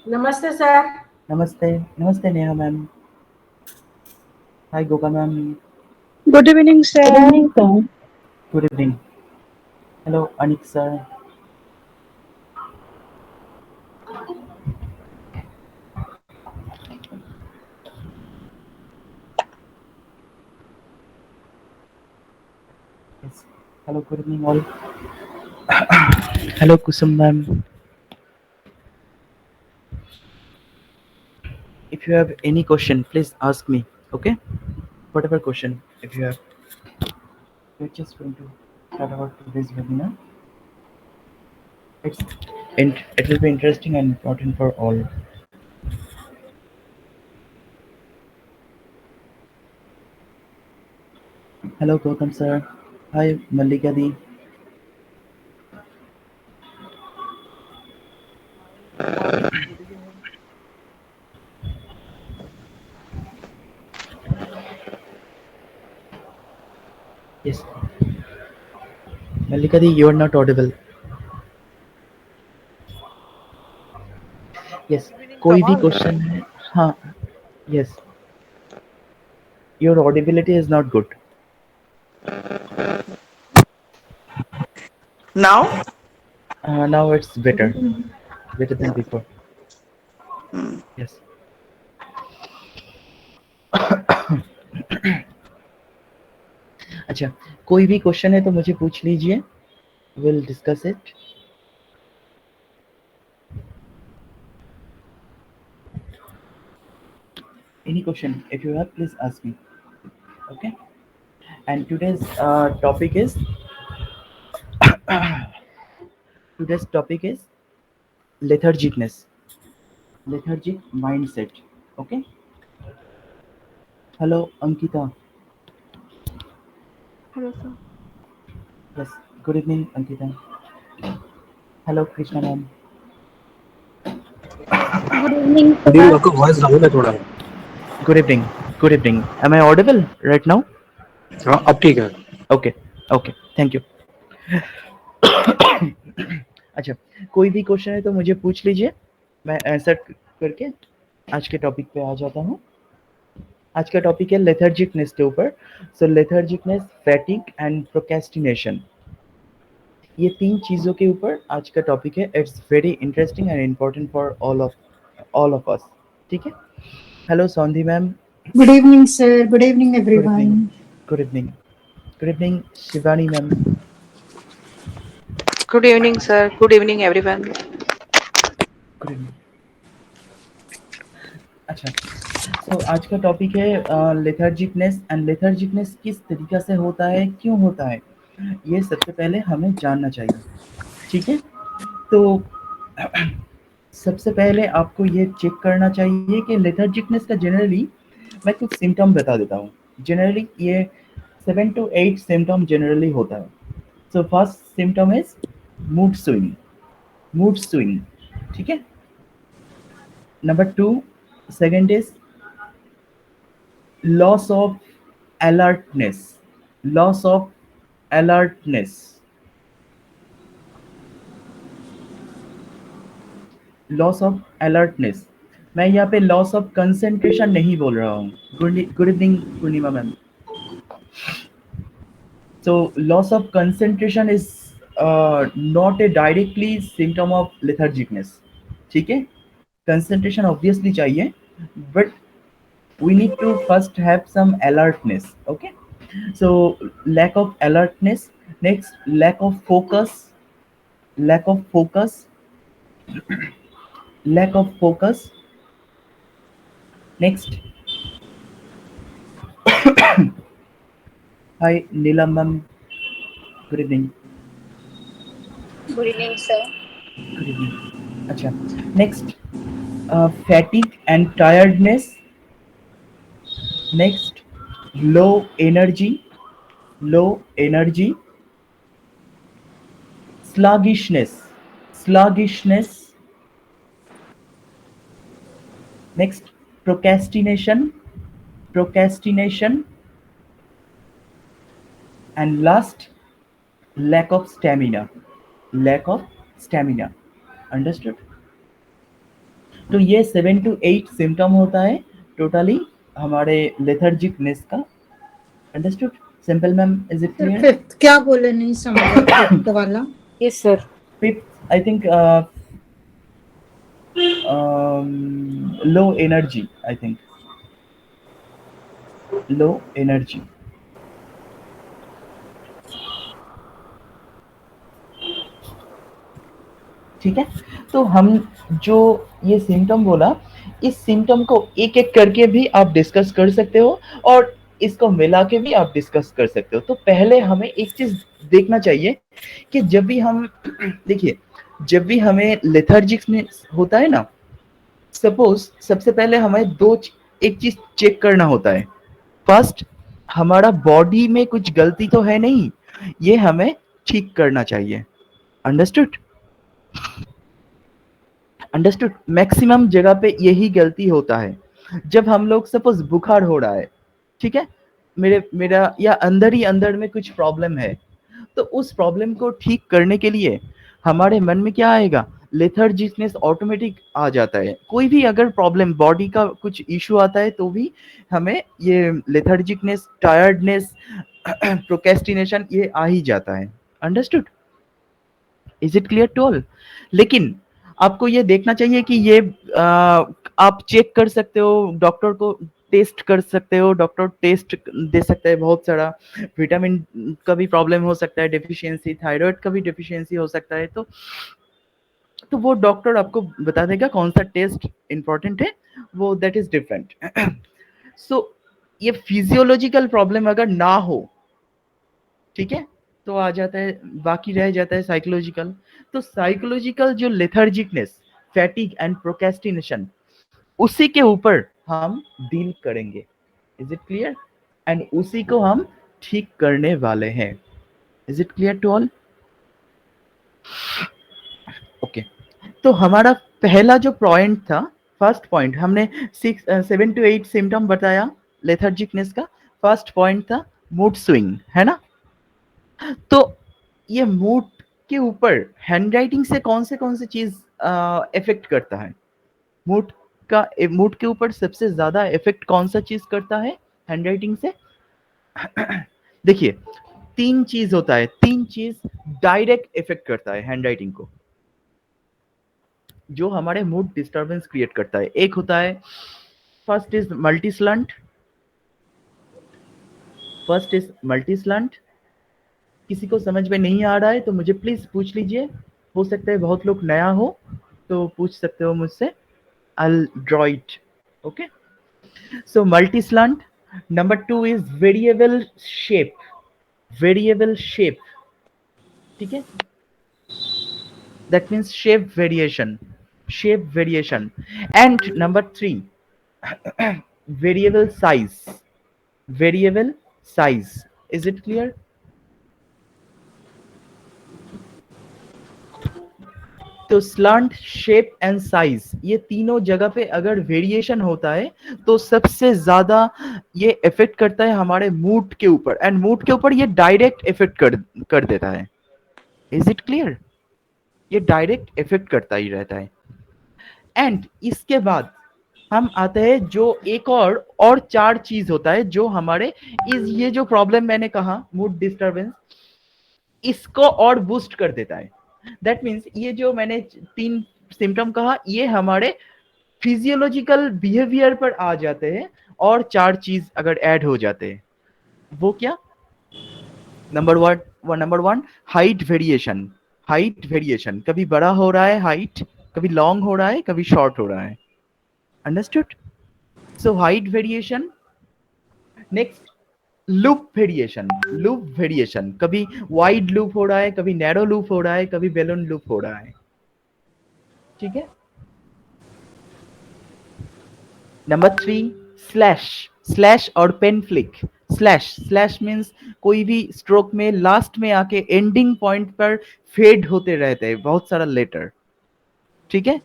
Namaste, sir. Namaste Neha ma'am. Hi Goka ma'am. Good evening, Good sir. evening, sir. Good evening. Hello Anik sir. Yes. Hello, good evening all. Hello Kusum ma'am. If you have any question, please ask me. Okay? Whatever question, if you have, we're just going to start about today's webinar. It's it will be interesting and important for all. Hello Gautam sir. Hi Mallika di. Yes. Mallika di, you are not audible. Yes. Good evening to कोई भी all. Question है. हाँ. Yes. Your audibility is not good. Now, Now it's better than before. Yes. अच्छा, कोई भी question है तो मुझे पूछ लीजिए. We'll discuss it. Any question, if you have, please ask me. Okay. And today's topic is lethargicness, lethargic mindset. Okay. Hello, Ankita. Hello, sir. Yes. Good evening, Ankita. Hello, Krishna ma'am. good evening, the sir. आपका voice down है थोड़ा. Good evening. Good evening. Am I audible right now? हाँ अब ठीक है. Okay. Okay. Thank you. अच्छा, कोई भी क्वेश्चन है तो मुझे पूछ लीजिए. मैं आंसर करके आज के टॉपिक पे आ जाता हूँ. आज का टॉपिक है लेथर्जिकनेस के ऊपर. सो लेथर्जिकनेस, फैटिग एंड प्रोक्रेस्टिनेशन, ये तीन चीज़ों के ऊपर आज का टॉपिक है. It's very interesting and important for all of us. ठीक है. हेलो सौंधी ma'am. Good evening, sir. Good evening, good evening. everyone. Good evening. Good evening Shivani ma'am. Good evening, sir. Good evening, everyone. Good evening. अच्छा, सो आज का topic है लेथर्जिकनेस. And लेथर्जिकनेस किस तरीक़ा से होता है, क्यों होता है, ये सबसे पहले हमें जानना चाहिए. ठीक है. तो सबसे पहले आपको ये चेक करना चाहिए कि लेथर्जिकनेस का जनरली, मैं कुछ सिम्टम बता देता हूँ. जनरली ये 7 to 8 सिम्टम जनरली होता है. So first symptom is mood swing. Mood swing. ठीक है. Number 2, second is loss of alertness. Loss of alertness. Loss of alertness. मैं यहाँ पे लॉस ऑफ कंसंट्रेशन नहीं बोल रहा हूँ. Good evening Purnima ma'am. So loss of concentration is not a directly symptom of lethargicness. ठीक है. Concentration obviously चाहिए, but we need to first have some alertness. Okay. So lack of alertness. Next, lack of focus. Lack of focus. Lack of focus. Next. Hi Neelam ma'am. Good evening. Good evening, sir. Good evening. अच्छा. Next, fatigue and tiredness. Next, low energy. Low energy. Sluggishness. Sluggishness. Next, procrastination. Procrastination. And last, lack of stamina. Lack of stamina. Understood? तो ये 7 to 8 symptom होता है totally हमारे लेथर्जिकनेस का। Understood? Simple ma'am, is it clear? Fifth क्या बोले, नहीं समझा फिफ्थ वाला। Yes, sir. Fifth I think low energy, I think low energy. ठीक है, तो हम जो ये सिम्टम बोला, इस सिम्टम को एक एक करके भी आप डिस्कस कर सकते हो और इसको मिला के भी आप डिस्कस कर सकते हो। तो पहले हमें एक चीज देखना चाहिए कि जब भी हम देखिए, जब भी हमें लेथर्जिकनेस होता है ना, सपोज सबसे पहले हमें एक चीज चेक करना होता है। फर्स्ट, हमारा बॉडी में कुछ गलती तो है नहीं, ये हमें ठीक करना चाहिए। अंडरस्टूड? अंडरस्टूड? मैक्सिमम जगह पे यही गलती होता है। जब हम लोग सपोज बुखार हो रहा है, ठीक है, मेरा या अंदर ही अंदर में कुछ प्रॉब्लम है, तो उस प्रॉब्लम को ठीक करने के लिए हमारे मन में क्या आएगा? लेथर्जिकनेस ऑटोमेटिक आ जाता है। कोई भी अगर प्रॉब्लम बॉडी का कुछ इशू आता है तो भी हमें ये लेथर्जिकनेस, टायर्डनेस, प्रोक्रेस्टिनेशन ये आ ही जाता है। Understood? Is it clear to all? लेकिन आपको ये देखना चाहिए कि ये आप चेक कर सकते हो, डॉक्टर को टेस्ट कर सकते हो, डॉक्टर टेस्ट दे सकता है बहुत सारा। विटामिन का भी प्रॉब्लम हो सकता है, डेफिशिएंसी, थायराइड का भी डेफिशिएंसी हो सकता है। तो वो डॉक्टर आपको बता देगा कौन सा टेस्ट इंपॉर्टेंट है, वो दैट इज डिफरेंट। सो ये फिजियोलॉजिकल प्रॉब्लम अगर ना हो, ठीक है, तो आ जाता है, बाकी रह जाता है साइकोलॉजिकल। तो साइकोलॉजिकल जो लेथर्जिकनेस, फैटिग एंड प्रोक्रेस्टिनेशन, उसी के ऊपर हम डील करेंगे। Is it clear? एंड उसी को हम ठीक करने वाले हैं। Is it clear to all? Okay, तो हमारा पहला जो पॉइंट था, फर्स्ट पॉइंट हमने 7 to 8 सिम्टम बताया लेथर्जिकनेस का। फर्स्ट पॉइंट था मूड स्विंग, है ना? तो ये मूड के ऊपर हैंडराइटिंग से कौन से चीज इफेक्ट करता है? मूड के ऊपर सबसे ज्यादा इफेक्ट कौन सा चीज करता है हैंडराइटिंग से? देखिए, तीन चीज होता है, तीन चीज डायरेक्ट इफेक्ट करता है हैंडराइटिंग को, जो हमारे मूड डिस्टरबेंस क्रिएट करता है। एक होता है, first is multislant. First is multislant. किसी को समझ में नहीं आ रहा है तो मुझे प्लीज पूछ लीजिए, हो सकता है बहुत लोग नया हो तो पूछ सकते हो मुझसे। I'll draw it. Okay. So multi-slant. Number 2 is variable shape. Variable shape. ठीक है? That means shape variation. Shape variation. And number 3, variable size. Variable size. Is it clear? तो स्लांट, शेप एंड साइज, ये तीनों जगह पे अगर variation होता है तो सबसे ज्यादा ये इफेक्ट करता है हमारे मूड के ऊपर, एंड मूड के ऊपर ये डायरेक्ट इफेक्ट कर देता है। Is it clear? ये डायरेक्ट इफेक्ट करता ही रहता है। एंड इसके बाद हम आते हैं जो एक और चार चीज होता है जो हमारे ये जो प्रॉब्लम मैंने कहा मूड डिस्टर्बेंस, इसको और बूस्ट कर देता है। दैट मीन्स ये जो मैंने तीन सिम्टम कहा, ये हमारे फिजियोलॉजिकल बिहेवियर पर आ जाते हैं, और चार चीज अगर ऐड हो जाते हैं, वो क्या? Number one, height variation. Height variation, कभी बड़ा हो रहा है हाइट, कभी लॉन्ग हो रहा है, कभी शॉर्ट हो रहा है। Understood? So height variation. Next, loop variation. Loop variation, कभी वाइड लूप हो रहा है, कभी नैरो लूप हो रहा है, कभी बैलून लूप हो रहा है। ठीक है? Number 3, slash. स्लैश और पेन फ्लिक। स्लैश मीन्स कोई भी स्ट्रोक में लास्ट में आके एंडिंग पॉइंट पर फेड होते रहते हैं बहुत सारा लेटर। ठीक है?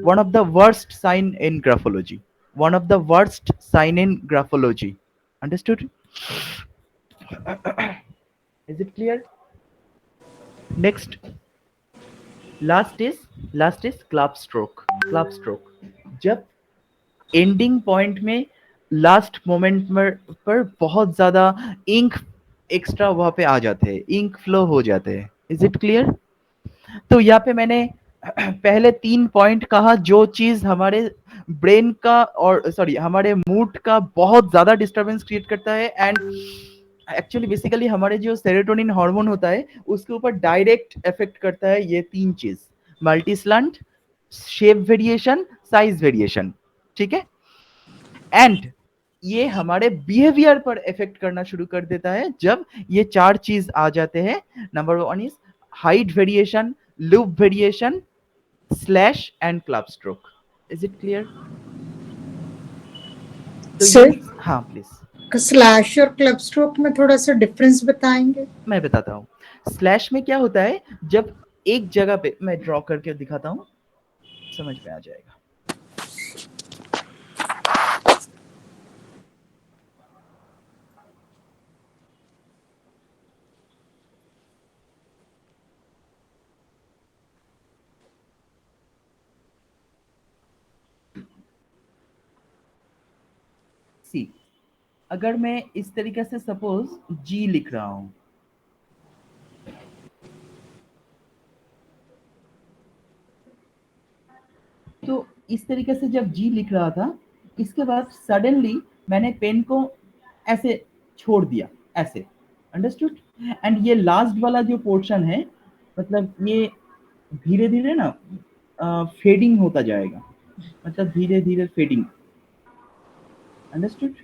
One of the worst sign in graphology. One of the worst sign in graphology. Understood? Is it clear? Next, last is club stroke. Club stroke. जब एंडिंग पॉइंट में लास्ट मोमेंट पर बहुत ज्यादा इंक एक्स्ट्रा वहां पे आ जाते हैं, ink flow हो जाते हैं। Is it clear? तो यहाँ पे मैंने पहले 3 पॉइंट कहा जो चीज हमारे ब्रेन का और सॉरी हमारे मूड का बहुत ज्यादा डिस्टरबेंस क्रिएट करता है एंड एक्चुअली बेसिकली हमारे जो सेरोटोनिन हार्मोन होता है उसके ऊपर डायरेक्ट इफेक्ट करता है ये 3 चीज, multi slant, shape variation, size variation. ठीक है? एंड ये हमारे बिहेवियर पर इफेक्ट करना शुरू कर देता है जब ये 4 चीज आ जाते हैं। Number 1 is height variation, loop variation, slash and club stroke. Is it clear? Sir हाँ प्लीज। स्लैश और क्लब स्ट्रोक में थोड़ा सा डिफरेंस बताएंगे? मैं बताता हूँ। स्लैश में क्या होता है, जब एक जगह पे मैं ड्रॉ करके दिखाता हूँ, समझ में आ जाएगा। सी, अगर मैं इस तरीके से सपोज जी लिख रहा हूं, तो इस तरीके से जब जी लिख रहा था, इसके बाद सडनली मैंने पेन को ऐसे छोड़ दिया, ऐसे। अंडरस्टूड? एंड ये लास्ट वाला जो पोर्शन है, मतलब ये धीरे धीरे ना फेडिंग होता जाएगा, मतलब धीरे धीरे fading. Understood?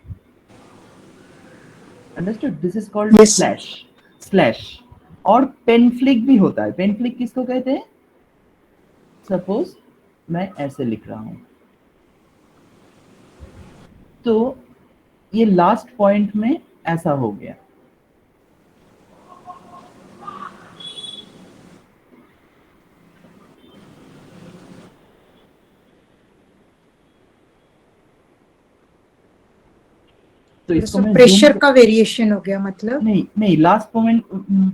Understood? This is called Yes, sir. Slash. Slash और पेन फ्लिक भी होता है। पेन फ्लिक किसको कहते हैं? सपोज मैं ऐसे लिख रहा हूं, तो ये लास्ट पॉइंट में ऐसा हो गया। तो इसको मैं प्रेशर zoom का वेरिएशन हो गया मतलब? नहीं लास्ट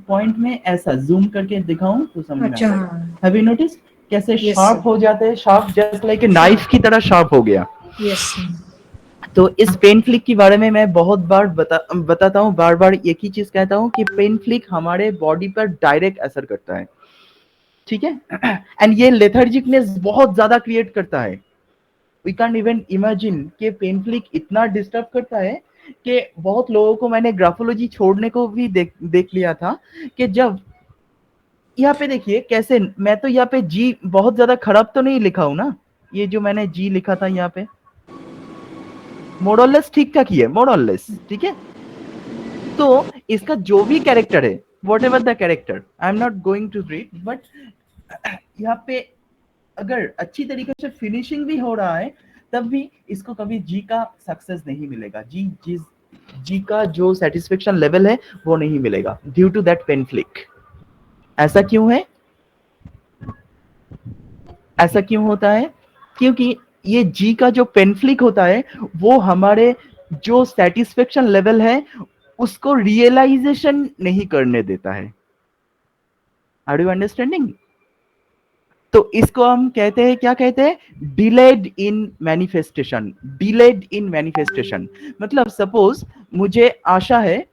पॉइंट में ऐसा जूम करके दिखाऊं तो समझ में अच्छा, आएगा। हैव यू नोटिस कैसे Yes, शार्प sir. हो जाते हैं? Sharp just like a knife की तरह शार्प हो गया। यस तो इस पेन फ्लिक के बारे में मैं बहुत बार बताता हूँ, बार बार एक ही चीज कहता हूँ कि पेन फ्लिक हमारे बॉडी पर डायरेक्ट असर करता है। ठीक है? एंड ये लेथर्जिकनेस बहुत ज्यादा क्रिएट करता है। वी कैन इवन इमेजिन कि पेन फ्लिक इतना डिस्टर्ब करता है कि बहुत लोगों को मैंने ग्राफोलॉजी छोड़ने को भी देख लिया था कि जब यहाँ पे देखिए कैसे, मैं तो यहाँ पे जी बहुत ज्यादा खराब तो नहीं लिखा हूं ना, ये जो मैंने जी लिखा था यहाँ पे मोरलेस ठीक ठाक ही है, मोरलेस। ठीक है? तो इसका जो भी कैरेक्टर है, whatever the character, I am not going to read, but यहाँ पे अगर अच्छी तरीके से फिनिशिंग भी हो रहा है तब भी इसको कभी जी का सक्सेस नहीं मिलेगा। जी का जो सेटिस्फेक्शन लेवल है वो नहीं मिलेगा due to that pen flick. ऐसा क्यों है? ऐसा क्यों होता है? क्योंकि ये जी का जो पेन फ्लिक होता है वो हमारे जो सेटिस्फेक्शन लेवल है उसको रियलाइजेशन नहीं करने देता है। Are you understanding? तो इसको हम कहते हैं, क्या कहते हैं? Delayed in manifestation. Delayed in manifestation मतलब सपोज मुझे आशा है,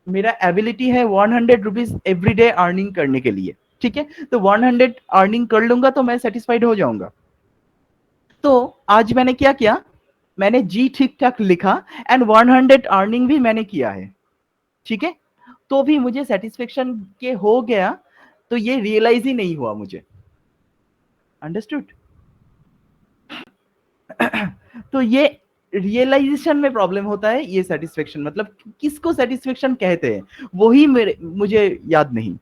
मेरा एबिलिटी है 100 रुपीज एवरी डे अर्निंग करने के लिए। ठीक है? तो 100 अर्निंग कर लूंगा तो मैं सेटिस्फाइड हो जाऊंगा। तो आज मैंने क्या किया, मैंने जी ठीक ठाक लिखा एंड 100 अर्निंग भी मैंने किया है। ठीक है? तो भी मुझे सेटिस्फेक्शन के हो गया, तो ये रियलाइज ही नहीं हुआ मुझे। अंडरस्टूड? तो ये रियलाइजेशन में प्रॉब्लम होता है। ये सेटिस्फेक्शन मतलब किसको सेटिस्फेक्शन कहते हैं वही मुझे याद नहीं।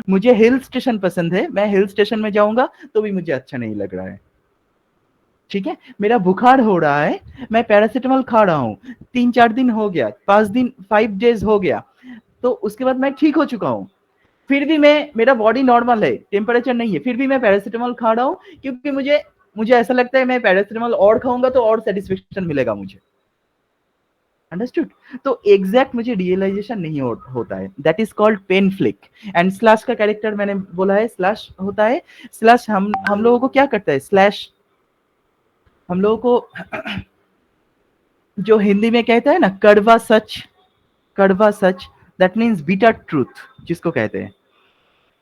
मुझे हिल स्टेशन पसंद है, मैं हिल स्टेशन में जाऊंगा तो भी मुझे अच्छा नहीं लग रहा है। ठीक है? मेरा बुखार हो रहा है, मैं पैरासिटामोल खा रहा हूँ, 3-4 दिन हो गया, 5 दिन 5 डेज हो गया, तो उसके बाद मैं ठीक हो चुका हूँ, फिर भी मेरा बॉडी नॉर्मल है, टेम्परेचर नहीं है, फिर भी मैं पैरासिटामोल खा रहा हूँ क्योंकि मुझे ऐसा लगता है मैं पैरासिटामोल और खाऊंगा तो और सेटिस्फेक्शन मिलेगा मुझे। अंडरस्टूड? तो एग्जैक्ट मुझे रियलाइजेशन नहीं होता है। That is called pen flick. And slash का कैरेक्टर मैंने बोला है, स्लैश होता है। स्लैश हम लोगों को क्या करता है? स्लैश हम लोगों को जो हिंदी में कहते हैं ना कड़वा सच, दैट मीन्स बिटर ट्रूथ जिसको कहते हैं,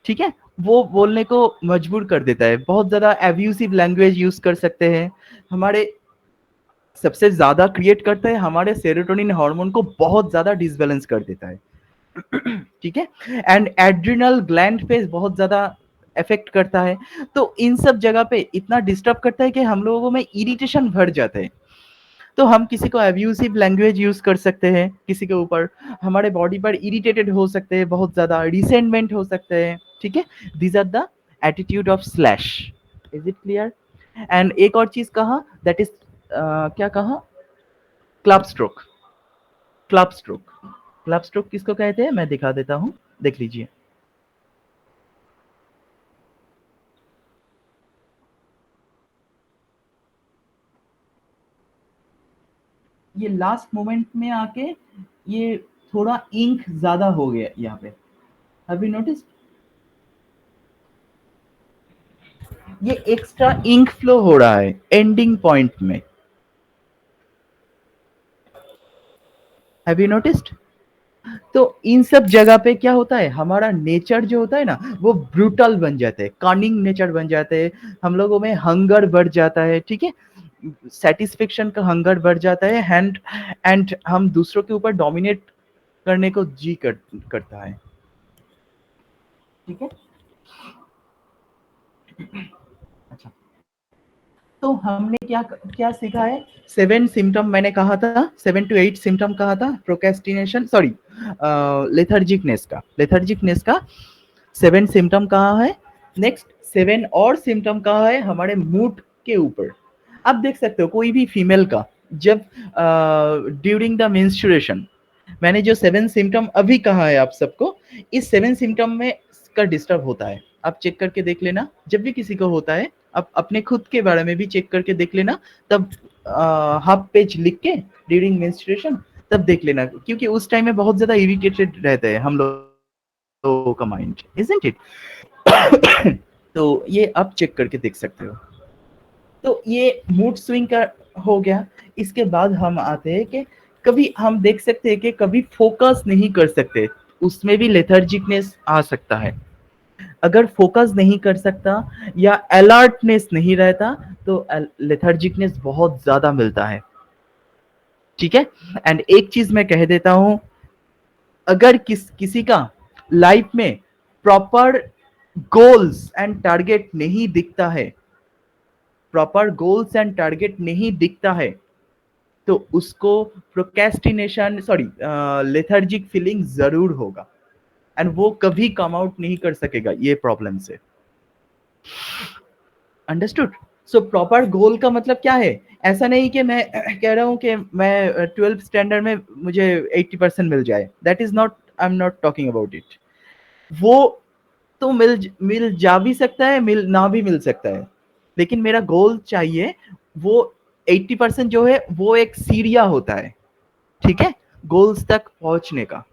ठीक है, वो बोलने को मजबूर कर देता है। बहुत ज्यादा एब्यूसिव लैंग्वेज यूज कर सकते हैं, हमारे सबसे ज्यादा क्रिएट करता है, हमारे सेरोटोनिन हार्मोन को बहुत ज्यादा डिसबैलेंस कर देता है, ठीक है, एंड एड्रिनल ग्लैंड पे बहुत ज्यादा इफेक्ट करता है। तो इन सब जगह पे इतना डिस्टर्ब करता है कि हम लोगों में इरिटेशन भर जाता है। तो हम किसी को अब्यूसिव लैंग्वेज यूज कर सकते हैं किसी के ऊपर, हमारे बॉडी पर इरिटेटेड हो सकते हैं, बहुत ज्यादा रिसेंटमेंट हो सकते हैं, ठीक है। These are the attitude of slash. Is it clear? And एक और चीज कहा, दैट इज क्या कहा, क्लब स्ट्रोक। क्लब स्ट्रोक किसको कहते हैं मैं दिखा देता हूं, देख लीजिए। ये लास्ट मोमेंट में आके ये थोड़ा इंक ज्यादा हो गया यहाँ पे, हैव यू नोटिस? ये एक्स्ट्रा इंक फ्लो हो रहा है एंडिंग पॉइंट में, हैव यू नोटिस्ड? तो इन सब जगह पे क्या होता है, हमारा नेचर जो होता है ना वो ब्रूटल बन जाता है, कॉनिंग नेचर बन जाते हैं, हम लोगों में हंगर बढ़ जाता है, ठीक है, सेटिस्फेक्शन का हंगर बढ़ जाता है, एंड हम दूसरों के ऊपर डोमिनेट करने को करता है, ठीक है। अच्छा, तो हमने क्या क्या सीखा है? 7 सिम्टम मैंने कहा था, 7 to 8 सिम्टम कहा था प्रोक्रेस्टिनेशन, सॉरी लेथर्जिकनेस का 7 सिम्टम कहा है। नेक्स्ट 7 और सिम्टम कहा है हमारे मूड के ऊपर। आप देख सकते हो कोई भी फीमेल का जब ड्यूरिंग द मेंस्ट्रुएशन, मैंने जो 7 सिम्टम अभी कहा है आप सबको, इस 7 सिम्टम में का डिस्टर्ब होता है, आप चेक करके देख लेना, जब भी किसी को होता है आप अपने खुद के बारे में भी चेक करके देख लेना, तब हाफ पेज लिख के ड्यूरिंग मेंस्ट्रुएशन तब देख लेना, क्योंकि उस टाइम में बहुत ज्यादा इरिटेटेड रहते हैं हम लोगों का माइंड, इजंट इट? तो ये आप चेक करके देख सकते हो। तो ये मूड स्विंग का हो गया। इसके बाद हम आते हैं कि कभी हम देख सकते हैं कि कभी फोकस नहीं कर सकते, उसमें भी लेथर्जिकनेस आ सकता है। अगर फोकस नहीं कर सकता या अलर्टनेस नहीं रहता तो लेथर्जिकनेस बहुत ज्यादा मिलता है, ठीक है। एंड एक चीज मैं कह देता हूं, अगर किसी का लाइफ में प्रॉपर गोल्स एंड टारगेट नहीं दिखता है, तो उसको प्रोक्रेस्टिनेशन लेथर्जिक फीलिंग जरूर होगा, एंड वो कभी कम आउट नहीं कर सकेगा ये प्रॉब्लम से। अंडरस्टूड? सो प्रॉपर गोल का मतलब क्या है? ऐसा नहीं कि मैं कह रहा हूं कि मैं 12th स्टैंडर्ड में मुझे 80% मिल जाए, that is not, I am not talking about it. वो तो मिल जा भी सकता है, मिल ना भी मिल सकता है, लेकिन मेरा गोल चाहिए वो 80% जो है वो एक सीढ़िया होता है, ठीक है, गोल्स तक पहुंचने का।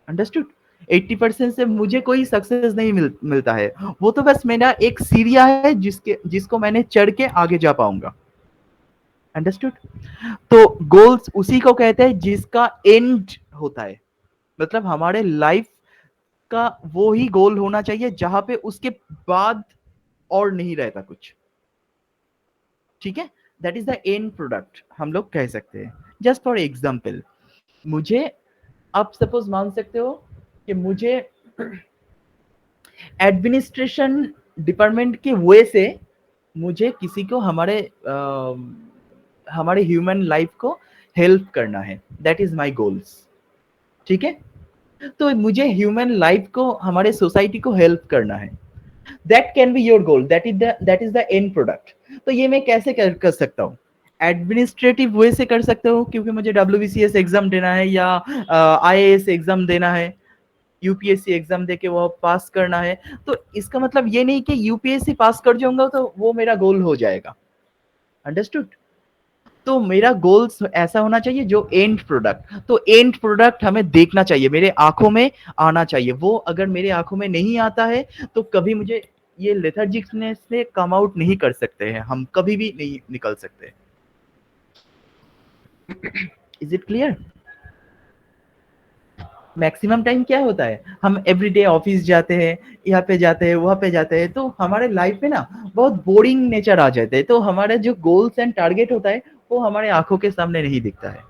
अंडरस्टूड? 80% से मुझे कोई सक्सेस नहीं मिलता है, वो तो बस मेरा एक सीढ़िया है जिसको मैंने चढ़ के आगे जा पाऊंगा। अंडरस्टूड? तो गोल्स उसी को कहते हैं जिसका एंड होता है, मतलब हमारे लाइफ का वो ही गोल होना चाहिए जहां पे उसके बाद और नहीं रहता कुछ, ठीक है, that is the end product हम लोग कह सकते हैं। जस्ट फॉर एग्जाम्पल, मुझे, आप सपोज मान सकते हो कि मुझे एडमिनिस्ट्रेशन डिपार्टमेंट के वे से मुझे किसी को हमारे ह्यूमन लाइफ को हेल्प करना है, दैट इज माय गोल्स, ठीक है। तो मुझे ह्यूमन लाइफ को, हमारे सोसाइटी को हेल्प करना है, that can be your goal, that is the end product. तो ये मैं कैसे कर सकता हूँ? एडमिनिस्ट्रेटिव वे से कर सकते हो, क्योंकि मुझे WBCS एग्जाम देना है या IAS एग्जाम देना है, UPSC एग्जाम देके वो पास करना है। तो इसका मतलब ये नहीं कि UPSC पास कर जाऊंगा तो वो मेरा गोल हो जाएगा। अंडरस्टूड? तो मेरा गोल्स ऐसा होना चाहिए जो एंड प्रोडक्ट, तो एंड प्रोडक्ट हमें देखना चाहिए, मेरे आंखों में आना चाहिए। वो अगर मेरे आंखों में नहीं आता है तो कभी मुझे ये लेथर्जिकनेस से कम आउट नहीं कर सकते हैं, हम कभी भी नहीं निकल सकते। Is it clear? Maximum time क्या होता है, हम एवरीडे ऑफिस जाते हैं, यहाँ पे जाते हैं, वहाँ पे जाते हैं, तो हमारे लाइफ में ना बहुत बोरिंग नेचर आ जाते हैं, तो हमारा जो गोल्स एंड टारगेट होता है वो हमारे आंखों के सामने नहीं दिखता है।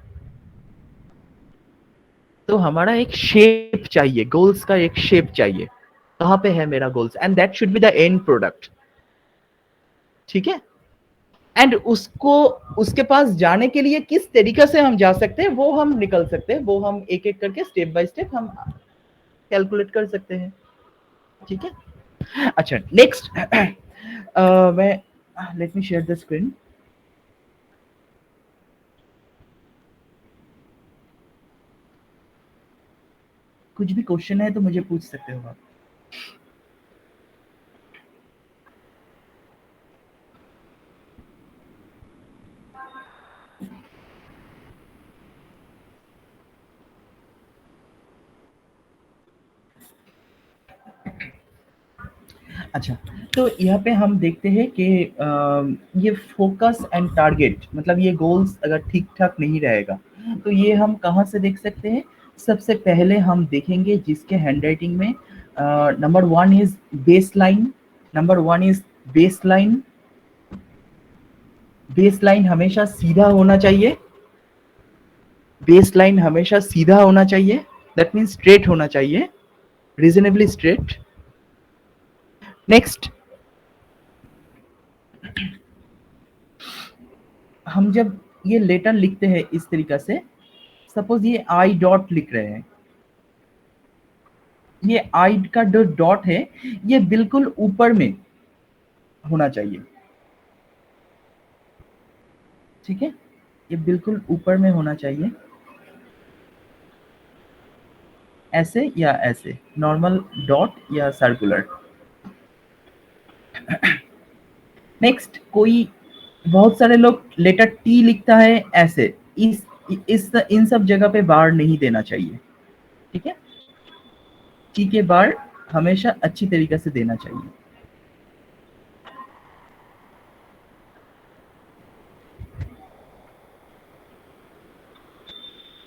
तो हमारा एक शेप चाहिए, गोल्स का एक शेप चाहिए, कहाँ पे है मेरा goals, and that should be the end product. ठीक है, एंड उसको उसके पास जाने के लिए किस तरीके से हम जा सकते हैं वो हम निकल सकते हैं, वो हम एक एक करके स्टेप बाय स्टेप हम कैलकुलेट कर सकते हैं। ठीक है, अच्छा नेक्स्ट मैं let me share the screen. कुछ भी क्वेश्चन है तो मुझे पूछ सकते हो आप। अच्छा, तो यहाँ पे हम देखते हैं कि ये फोकस एंड टारगेट, मतलब ये गोल्स अगर ठीक ठाक नहीं रहेगा तो ये हम कहाँ से देख सकते हैं? सबसे पहले हम देखेंगे जिसके हैंडराइटिंग में number one is base line. Number one is base line. Base line हमेशा सीधा होना चाहिए। बेस लाइन हमेशा सीधा होना चाहिए, दैट मीन्स स्ट्रेट होना चाहिए, रीजनेबली स्ट्रेट। नेक्स्ट, हम जब ये लेटर लिखते हैं इस तरीका से, सपोज ये आई डॉट लिख रहे हैं, ये आई का जो डॉट है ये बिल्कुल ऊपर में होना चाहिए। ठीक है, ये बिल्कुल ऊपर में होना चाहिए, ऐसे या ऐसे, नॉर्मल डॉट या सर्कुलर। नेक्स्ट, कोई बहुत सारे लोग लेटर टी लिखता है ऐसे, इस इन सब जगह पे बार नहीं देना चाहिए। ठीक है, टी के बार हमेशा अच्छी तरीके से देना चाहिए।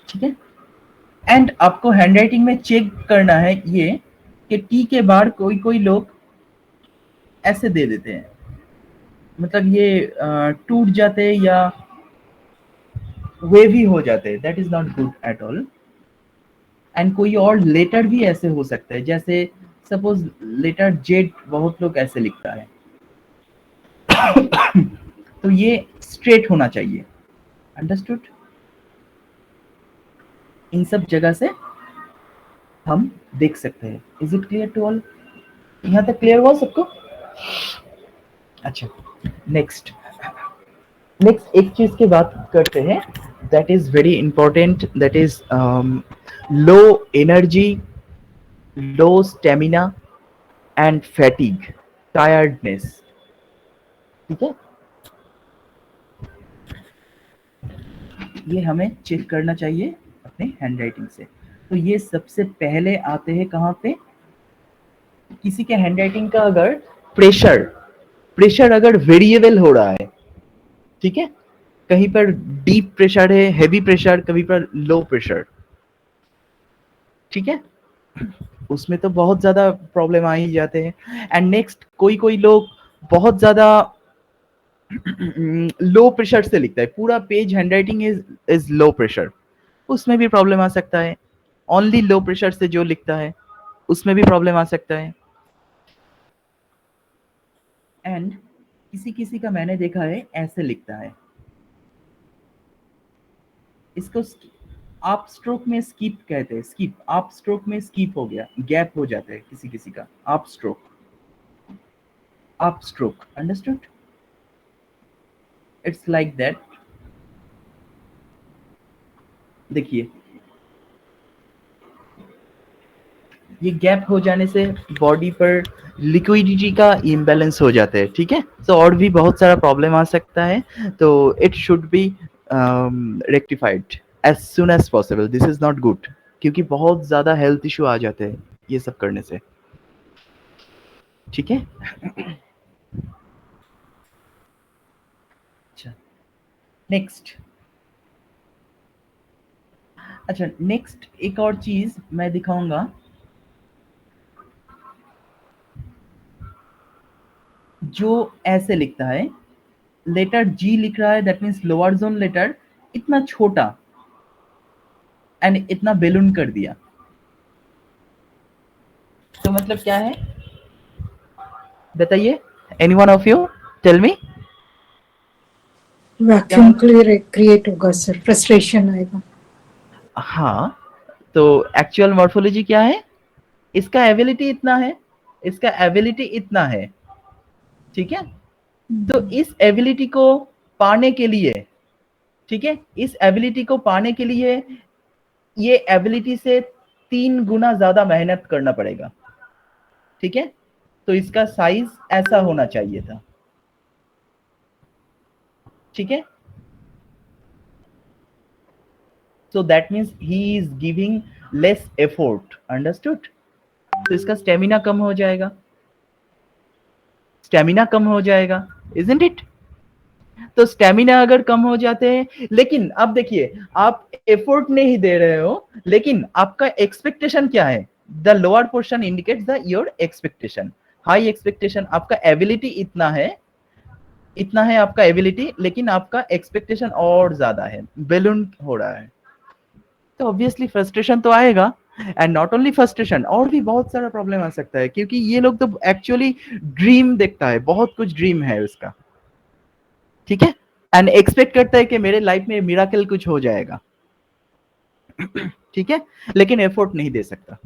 ठीक है, एंड आपको हैंडराइटिंग में चेक करना है ये कि टी के बार कोई कोई लोग ऐसे दे देते हैं, मतलब ये टूट जाते हैं या वेवी हो जाते हैं, that is not good at all. And कोई और लेटर भी ऐसे हो सकता है, जैसे सपोज लेटर जेड बहुत लोग ऐसे लिखता है तो ये स्ट्रेट होना चाहिए। अंडरस्टूड? इन सब जगह से हम देख सकते हैं। Is it clear to all? यहाँ तक क्लियर हुआ सबको? अच्छा, नेक्स्ट एक चीज की बात करते हैं, that is very important, that is low energy, low stamina and fatigue, tiredness. ठीक है, ये हमें चेक करना चाहिए अपने हैंडराइटिंग से। तो ये सबसे पहले आते हैं कहाँ पे? किसी के हैंडराइटिंग का अगर प्रेशर अगर वेरिएबल हो रहा है, ठीक है, कहीं पर डीप प्रेशर है, हैवी प्रेशर, कहीं पर लो प्रेशर, ठीक है, उसमें तो बहुत ज्यादा प्रॉब्लम आ ही जाते हैं। एंड नेक्स्ट, कोई कोई लोग बहुत ज्यादा लो प्रेशर से लिखता है, पूरा page handwriting is low pressure, उसमें भी प्रॉब्लम आ सकता है। ओनली लो प्रेशर से जो लिखता है उसमें भी प्रॉब्लम आ सकता है। एंड किसी किसी का मैंने देखा है ऐसे लिखता है, इसको आप स्ट्रोक में स्किप कहते हैं, स्किप, आप स्ट्रोक में स्किप हो गया, गैप हो जाता है किसी किसी का, आप stroke, understood? It's like that. देखिए, ये गैप हो जाने से बॉडी पर लिक्विडिटी का इम्बैलेंस हो जाता है। ठीक है, तो और भी बहुत सारा प्रॉब्लम आ सकता है, तो it should be rectified as soon as possible. This is not good, क्योंकि बहुत ज्यादा हेल्थ इशू आ जाते हैं ये सब करने से। ठीक है, अच्छा नेक्स्ट, अच्छा, नेक्स्ट एक और चीज मैं दिखाऊंगा। जो ऐसे लिखता है, लेटर जी लिख रहा है, that means lower zone letter इतना छोटा एंड इतना बेलून कर दिया, तो मतलब क्या है बताइए, any one of you tell me. Vacuum create होगा सर, फ्रस्ट्रेशन आएगा। हाँ, तो एक्चुअल मॉर्फोलॉजी क्या है, इसका एबिलिटी इतना है, इसका एबिलिटी इतना है, ठीक है। तो इस एबिलिटी को पाने के लिए, ठीक है, इस एबिलिटी को पाने के लिए ये एबिलिटी से 3 गुना ज्यादा मेहनत करना पड़ेगा, ठीक है। तो इसका साइज ऐसा होना चाहिए था, ठीक है। So that means he is giving less effort, understood? तो इसका स्टेमिना कम हो जाएगा, स्टेमिना कम हो जाएगा, isn't it? तो स्टेमिना अगर कम हो जाते हैं, लेकिन अब देखिए आप एफर्ट नहीं दे रहे हो, लेकिन आपका एक्सपेक्टेशन क्या है, the lower portion indicates the your expectation, high expectation, आपका एबिलिटी इतना है आपका एबिलिटी, लेकिन आपका एक्सपेक्टेशन और ज्यादा है, बेलून हो रहा है, तो ऑब्वियसली फ्रस्ट्रेशन तो आएगा। एंड नॉट ओनली फ्रस्ट्रेशन, और भी बहुत सारा प्रॉब्लम आ सकता है, क्योंकि ये लोग तो एक्चुअली ड्रीम देखता है, बहुत कुछ ड्रीम है उसका, ठीक है, एंड एक्सपेक्ट करता है कि मेरे लाइफ में मिराकल कुछ हो जाएगा, ठीक है, लेकिन एफर्ट नहीं दे सकता,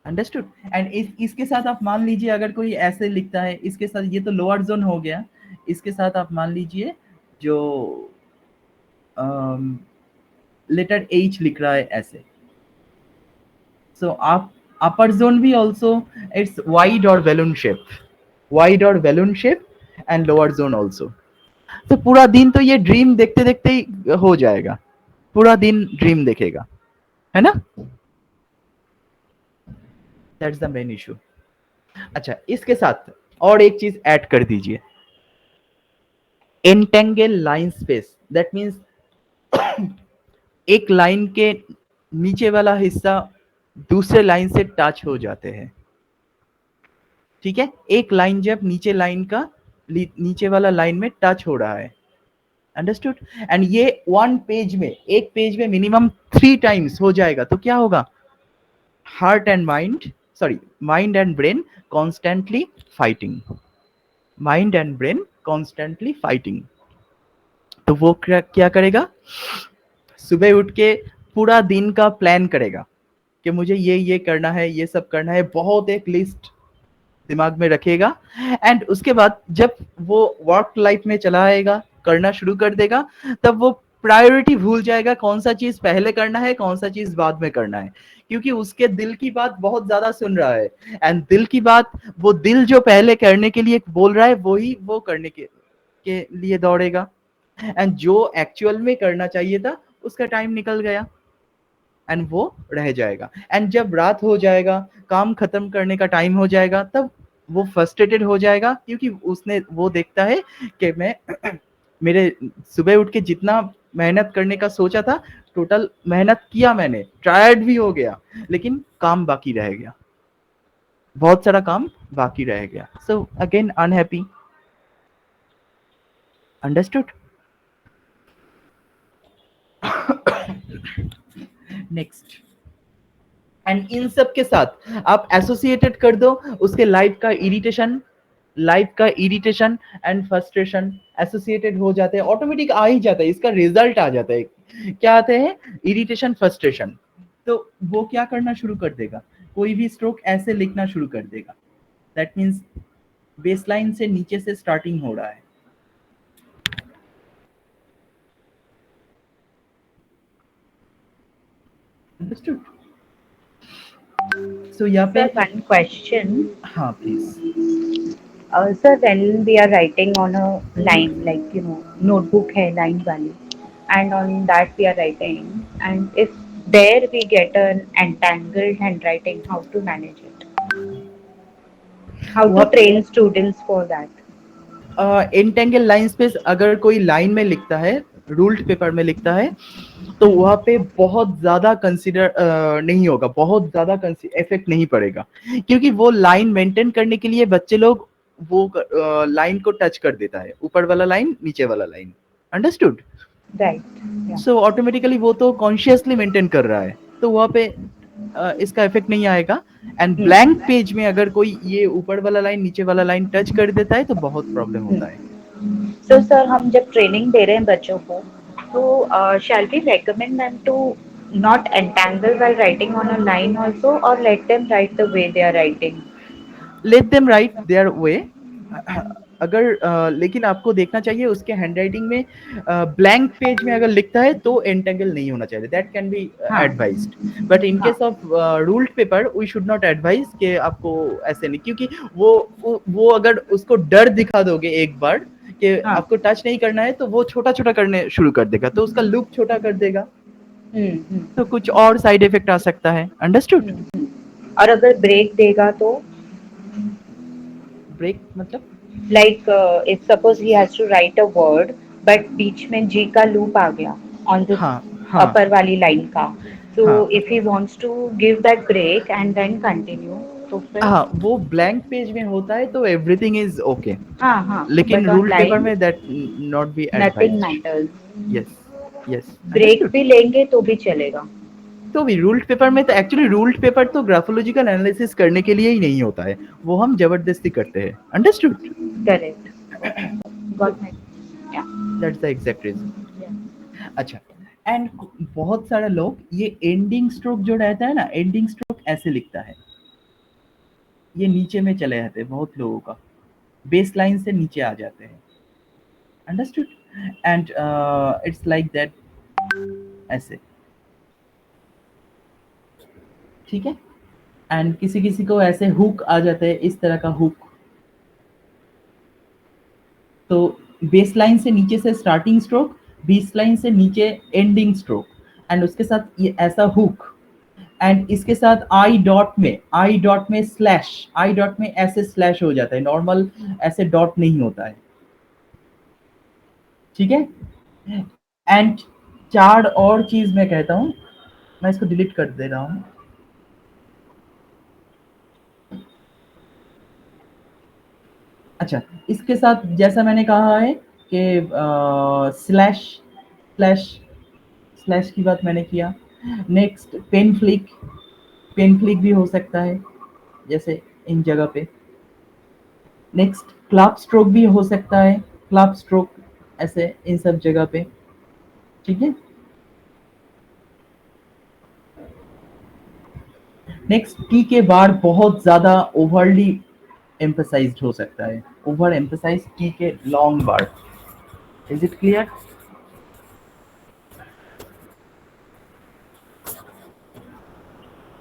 अंडरस्टूड। एंड इसके साथ आप मान लीजिए अगर कोई ऐसे लिखता है, इसके साथ, ये तो लोअर जोन हो गया, इसके साथ आप मान लीजिए जो लेटर एच लिख रहा है ऐसे, सो आप अपर जोन भी ऑल्सो इट्स वाइड और बैलून शेप, वाइड और balloon shape, and lower zone also. तो पूरा दिन तो ये ड्रीम देखते देखते ही हो जाएगा, पूरा दिन ड्रीम देखेगा, है ना, दैट्स द मेन इशू। अच्छा, इसके साथ और एक चीज ऐड कर दीजिए, entangle line space, that means एक लाइन के नीचे वाला हिस्सा दूसरे लाइन से टच हो जाते हैं, ठीक है, एक लाइन जब नीचे लाइन का नीचे वाला लाइन में टच हो रहा है, अंडरस्टूड। एंड ये एक पेज में मिनिमम 3 टाइम्स हो जाएगा, तो क्या होगा, mind and brain constantly fighting, mind and brain constantly fighting. तो वो क्या करेगा, सुबह उठ के पूरा दिन का प्लान करेगा कि मुझे ये करना है, ये सब करना है, बहुत एक लिस्ट दिमाग में रखेगा, एंड उसके बाद जब वो वर्क लाइफ में चला आएगा, करना शुरू कर देगा, तब वो प्रायोरिटी भूल जाएगा, कौन सा चीज पहले करना है, कौन सा चीज बाद में करना है, क्योंकि उसके दिल की बात बहुत ज्यादा सुन रहा है, एंड दिल की बात, वो दिल जो पहले करने के लिए बोल रहा है वही वो करने के लिए दौड़ेगा, एंड जो एक्चुअल में करना चाहिए था उसका टाइम निकल गया, एंड वो रह जाएगा, एंड जब रात हो जाएगा, काम खत्म करने का टाइम हो जाएगा, तब वो फ्रस्ट्रेटेड हो जाएगा, क्योंकि उसने वो देखता है कि मैं मेरे सुबह उठ के जितना मेहनत करने का सोचा था, टोटल मेहनत किया मैंने, टायर्ड भी हो गया, लेकिन काम बाकी रह गया, बहुत सारा काम बाकी रह गया, so again unhappy, understood. Next, and in सब के साथ आप एसोसिएटेड कर दो उसके लाइफ का इरिटेशन एंड फ्रस्ट्रेशन एसोसिएटेड हो जाते हैं, ऑटोमेटिक आ ही जाता है, इसका रिजल्ट आ जाता है, क्या आते हैं, इरिटेशन फ्रस्ट्रेशन। तो वो क्या करना शुरू कर देगा, कोई भी स्ट्रोक ऐसे लिखना शुरू कर देगा, दैट मीन्स बेसलाइन से नीचे से स्टार्टिंग हो रहा है, अंडरस्टूड। सो यहाँ पे Sir, one question. हाँ please. Sir, when we are writing on a line, like notebook है line वाली, and on that we are writing, and if there we get an entangled handwriting, how to manage it? How to train students for that? Entangle line space, अगर कोई line में लिखता है ruled paper में लिखता है तो वहाँ पे बहुत ज्यादा कंसिडर नहीं होगा, बहुत ज्यादा इफेक्ट नहीं पड़ेगा, क्योंकि वो लाइन मेंटेन करने के लिए बच्चे लोग वो लाइन को टच कर देता है, ऊपर वाला लाइन नीचे वाला line, understood? Right. So automatically वो तो कॉन्शियसली मेंटेन कर रहा है, तो वहाँ पे इसका इफेक्ट नहीं आएगा। एंड ब्लैंक पेज में अगर कोई ये ऊपर वाला लाइन नीचे वाला लाइन टच कर देता है तो बहुत प्रॉब्लम होता है। So sir, हम जब ट्रेनिंग दे रहे हैं बच्चों को, तो shall we recommend them to not entangle while writing on a line also, or let them write the way they are writing? Let them right their way. अगर लेकिन आपको देखना चाहिए उसके हैंडराइटिंग में ब्लैंक पेज में अगर लिखता है तो एंटेंगल नहीं होना चाहिए, दैट कैन बी हाँ। एडवाइज्ड, बट इन हाँ। Case of ruled paper we should not advise कि आपको ऐसे नहीं, क्योंकि वो अगर उसको डर दिखा दोगे एक बार कि हाँ। आपको टच नहीं करना है तो वो छोटा छोटा करने शुरू कर देगा, तो उसका लूप छोटा कर देगा, तो कुछ और साइड इफेक्ट आ सकता है, अंडरस्टूड? और अगर ब्रेक देगा तो, ब्रेक मतलब like if suppose he has to write a word but बीच में G का loop आ गया on the हाँ हाँ upper वाली line का, so हाँ if he wants to give that break and then continue, तो फिर हाँ, वो ब्लैंक पेज में होता है तो एवरीथिंग इज ओके, हाँ, लेकिन but on ruled paper line में that not be nothing advised. matters. Yes yes, break भी लेंगे तो भी चलेगा। तो भी रूल्ड पेपर में तो एक्चुअली रूल्ड पेपर तो ग्राफोलॉजिकल एनालिसिस करने के लिए ही नहीं होता है, वो हम जबरदस्ती करते हैं, अंडरस्टूड? करेक्ट, गॉट माय, या, दैट्स द एग्जैक्ट रीजन। अच्छा, एंड बहुत सारे लोग ये एंडिंग स्ट्रोक जो रहता है ना, एंडिंग स्ट्रोक ऐसे लिखता है, ये नीचे में चले जाते हैं बहुत लोगों का, बेस लाइन से नीचे आ जाते हैं, understood? And it's like that, ऐसे, ठीक है? एंड किसी किसी को ऐसे हुक आ जाते हैं, इस तरह का हुक, तो बेस लाइन से नीचे से स्टार्टिंग स्ट्रोक, बेस लाइन से नीचे एंडिंग स्ट्रोक, एंड उसके साथ ये ऐसा हुक, एंड इसके साथ आई डॉट में स्लैश, आई डॉट में ऐसे स्लैश हो जाता है, नॉर्मल ऐसे डॉट नहीं होता है, ठीक है? एंड चार और चीज मैं कहता हूं, मैं इसको डिलीट कर दे रहा हूं। अच्छा, इसके साथ जैसा मैंने कहा है कि स्लैश स्लैश स्लैश की बात मैंने किया, नेक्स्ट पेन फ्लिक भी हो सकता है जैसे इन जगह पे, नेक्स्ट क्लैप स्ट्रोक भी हो सकता है, क्लैप स्ट्रोक ऐसे इन सब जगह पे, ठीक है? नेक्स्ट टी के बार बहुत ज्यादा ओवरली एम्फसाइज्ड हो सकता है, ओवर एम्फसाइज टी के long bar, is it clear?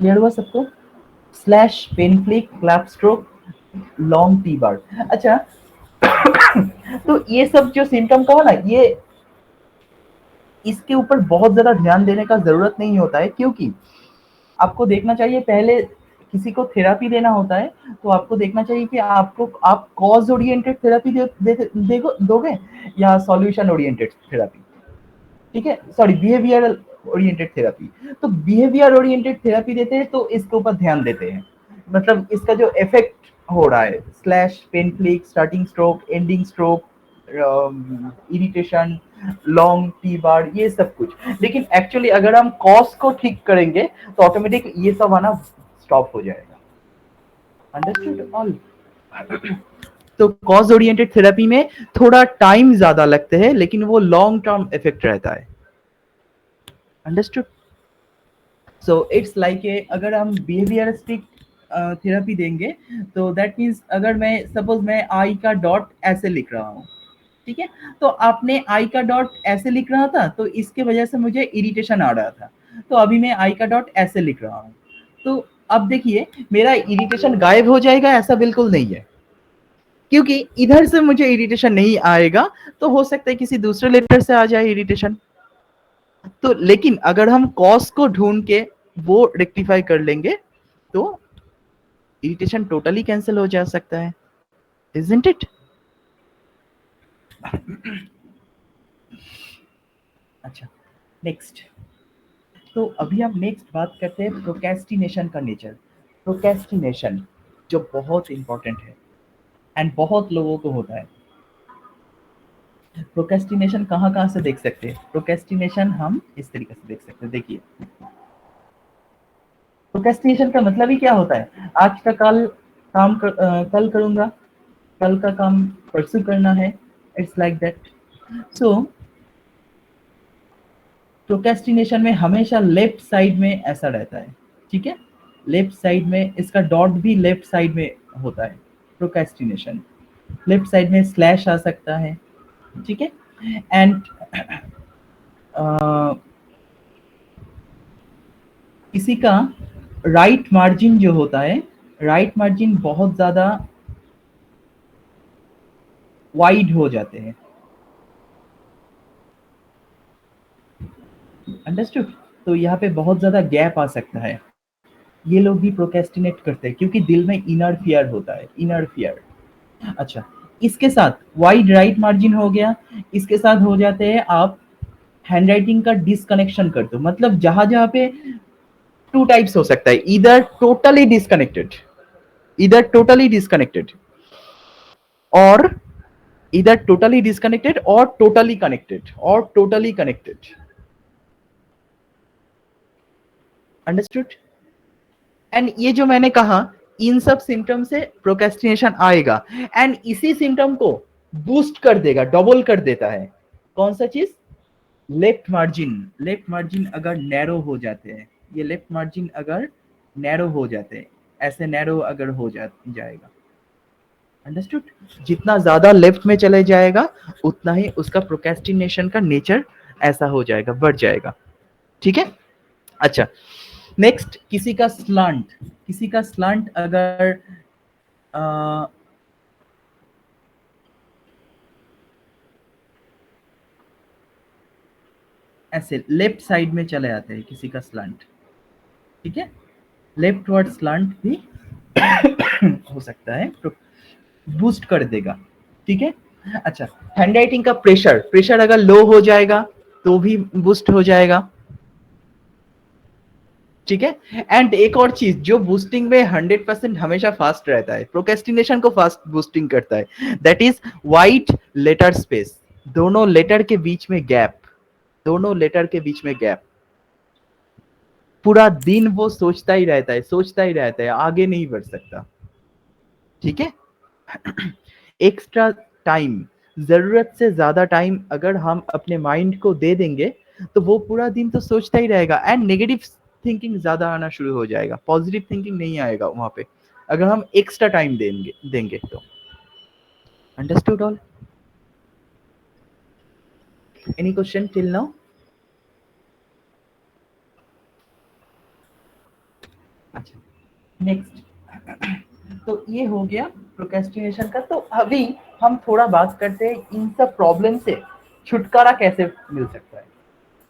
Clear हुआ सबको? Slash, pen flick, clap stroke, long T bar. अच्छा तो ये सब जो सिम्टम कहा ना, ये इसके ऊपर बहुत ज्यादा ध्यान देने का जरूरत नहीं होता है, क्योंकि आपको देखना चाहिए, पहले किसी को थेरापी देना होता है तो आपको देखना चाहिए कि आप कॉज ओरिएंटेड थेरापी दोगे या सॉल्यूशन ओरिएंटेड थेरापी, ठीक है? Sorry, behavioural oriented therapy. तो बिहेवियर ओरिएंटेड थेरापी देते हैं तो इसके ऊपर ध्यान देते हैं, मतलब इसका जो इफेक्ट हो रहा है, slash, pen flick, starting stroke, ending stroke, irritation, long T bar, ये सब कुछ। लेकिन एक्चुअली अगर हम कॉज को ठीक करेंगे तो ऑटोमेटिक ये सब आना स्टॉप हो जाएगा, अंडरस्टूड ऑल? तो कॉज ओरिएंटेड थेरेपी में थोड़ा टाइम ज्यादा लगते हैं, लेकिन वो लॉन्ग टर्म इफेक्ट रहता है, अंडरस्टूड? सो इट्स लाइक अगर हम बिहेवियरिस्टिक थेरेपी देंगे तो दैट मीन्स अगर मैं सपोज मैं आई का डॉट ऐसे लिख रहा हूँ, ठीक है? तो आपने आई का डॉट ऐसे लिख रहा था तो इसके वजह से मुझे इरिटेशन आ रहा था, तो अभी मैं आई का डॉट ऐसे लिख रहा हूँ, तो अब देखिए मेरा इरिटेशन गायब हो जाएगा? ऐसा बिल्कुल नहीं है, क्योंकि इधर से मुझे इरिटेशन नहीं आएगा, तो हो सकता है किसी दूसरे लेटर से आ जाए इरिटेशन। तो लेकिन अगर हम कॉज को ढूंढ के वो रेक्टिफाई कर लेंगे तो इरिटेशन टोटली कैंसिल हो जा सकता है, इजंट इट? अच्छा, नेक्स्ट। तो अभी हम नेक्स्ट बात करते हैं प्रोक्रेस्टिनेशन का नेचर। प्रोक्रेस्टिनेशन जो बहुत इंपॉर्टेंट है एंड बहुत लोगों को होता है। प्रोक्रेस्टिनेशन कहाँ-कहाँ से देख सकते हैं? प्रोक्रेस्टिनेशन हम इस तरीके से देख सकते हैं, देखिए। प्रोक्रेस्टिनेशन का मतलब ही क्या होता है? आज का कल करूँगा, कल का काम परसों करना है, it's like that. So procrastination में हमेशा लेफ्ट साइड में ऐसा रहता है, ठीक है? लेफ्ट साइड में इसका डॉट भी लेफ्ट साइड में होता है, प्रोक्रेस्टिनेशन। लेफ्ट साइड में स्लैश आ सकता है, ठीक है? एंड किसी का राइट मार्जिन जो होता है, राइट मार्जिन बहुत ज़्यादा वाइड हो जाते हैं। अंडरस्टूड? तो यहाँ पे बहुत ज़्यादा गैप आ सकता है। ये लोग भी प्रोक्रेस्टिनेट करते हैं क्योंकि दिल में इनर फियर होता है, इनर फियर। अच्छा, इसके साथ वाइड राइट मार्जिन हो गया, इसके साथ हो जाते हैं आप हैंडराइटिंग का डिसकनेक्शन कर दो। मतलब जहाँ-जहाँ पे 2 टाइप्स हो सकता है, either totally disconnected or either totally disconnected or totally connected. Understood? And ये जो मैंने कहा, इन सब सिम्टम से प्रोक्रेस्टिनेशन आएगा एंड इसी सिम्टम को बूस्ट कर देगा, डबल कर देता है। कौन सा चीज? लेफ्ट मार्जिन अगर नैरो हो जाते हैं, ये लेफ्ट मार्जिन अगर नैरो हो जाते हैं, ऐसे नैरो अगर हो जाएगा। अंडरस्टूड? जितना ज्यादा लेफ्ट में चले जाएगा उतना ही उसका प्रोक्रेस्टिनेशन का नेचर ऐसा हो जाएगा, बढ़ जाएगा। ठीक है? अच्छा, नेक्स्ट किसी का स्लांट अगर ऐसे लेफ्ट साइड में चले आते हैं किसी का स्लांट, ठीक है? लेफ्ट वर्ड स्लांट भी हो सकता है, तो बूस्ट कर देगा, ठीक है? अच्छा, हैंडराइटिंग का प्रेशर अगर लो हो जाएगा तो भी बूस्ट हो जाएगा, ठीक है? एंड एक और चीज जो बूस्टिंग में 100% हमेशा फास्ट रहता है, प्रोक्रेस्टिनेशन को फास्ट बूस्टिंग करता है, that is wide letter space. दोनों लेटर के बीच में गैप, पूरा दिन वो सोचता ही रहता है, आगे नहीं बढ़ सकता, ठीक है? एक्स्ट्रा टाइम, जरूरत से ज्यादा टाइम अगर हम अपने माइंड को दे देंगे तो वो पूरा दिन तो सोचता ही रहेगा एंड नेगेटिव थिंकिंग ज्यादा आना शुरू हो जाएगा, पॉजिटिव थिंकिंग नहीं आएगा वहां पे अगर हम एक्स्ट्रा टाइम देंगे तो। Understood all? Any question till now? अच्छा, नेक्स्ट। तो ये हो गया प्रोक्रेस्टिनेशन का। तो अभी हम थोड़ा बात करते हैं इन सब प्रॉब्लम से छुटकारा कैसे मिल सकता है।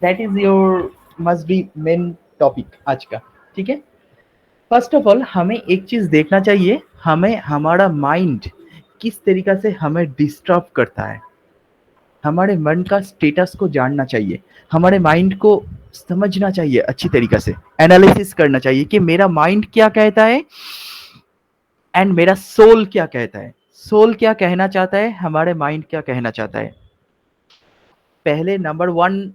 That is your must be main topic आज का, ठीक है? फर्स्ट ऑफ ऑल हमें एक चीज देखना चाहिए, हमें हमारा माइंड किस तरीका से हमें डिस्टर्ब करता है। हमारे मन का स्टेटस को जानना चाहिए, हमारे माइंड को समझना चाहिए, अच्छी तरीके से एनालिसिस करना चाहिए कि मेरा माइंड क्या कहता है एंड मेरा सोल क्या कहता है। सोल क्या कहना चाहता है, हमारे माइंड क्या कहना चाहता है। पहले नंबर 1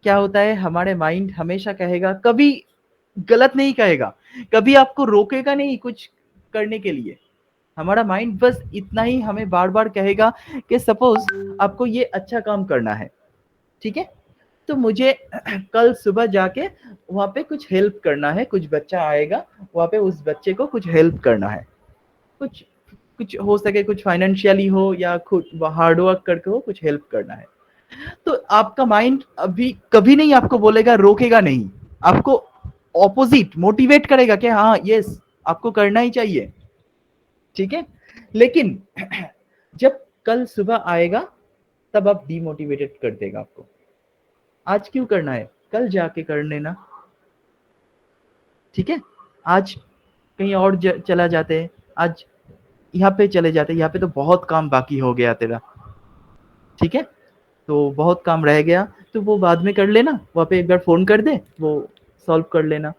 क्या होता है, हमारे माइंड हमेशा कहेगा, कभी गलत नहीं कहेगा, कभी आपको रोकेगा नहीं कुछ करने के लिए। हमारा माइंड बस इतना ही हमें बार बार कहेगा कि सपोज आपको ये अच्छा काम करना है, ठीक है? तो मुझे कल सुबह जाके वहां पे कुछ हेल्प करना है, कुछ बच्चा आएगा वहां पे, उस बच्चे को कुछ हेल्प करना है, कुछ कुछ हो सके, कुछ फाइनेंशियली हो या खुद हार्ड वर्क करके हो, कुछ हेल्प करना है। तो आपका माइंड अभी कभी नहीं आपको बोलेगा, रोकेगा नहीं, आपको ऑपोजिट मोटिवेट करेगा कि हाँ यस आपको करना ही चाहिए, ठीक है? लेकिन जब कल सुबह आएगा तब आप डिमोटिवेटेड कर देगा आपको। आज क्यों करना है, कल जाके कर लेना, ठीक है? आज कहीं और चला जाते हैं, आज यहाँ पे चले जाते हैं, यहाँ पे तो बहुत काम बाकी हो गया तेरा, ठीक है? तो बहुत काम रह गया तो वो बाद में कर लेना, वहाँ पे एक बार फ़ोन कर दे, वो सॉल्व कर लेना,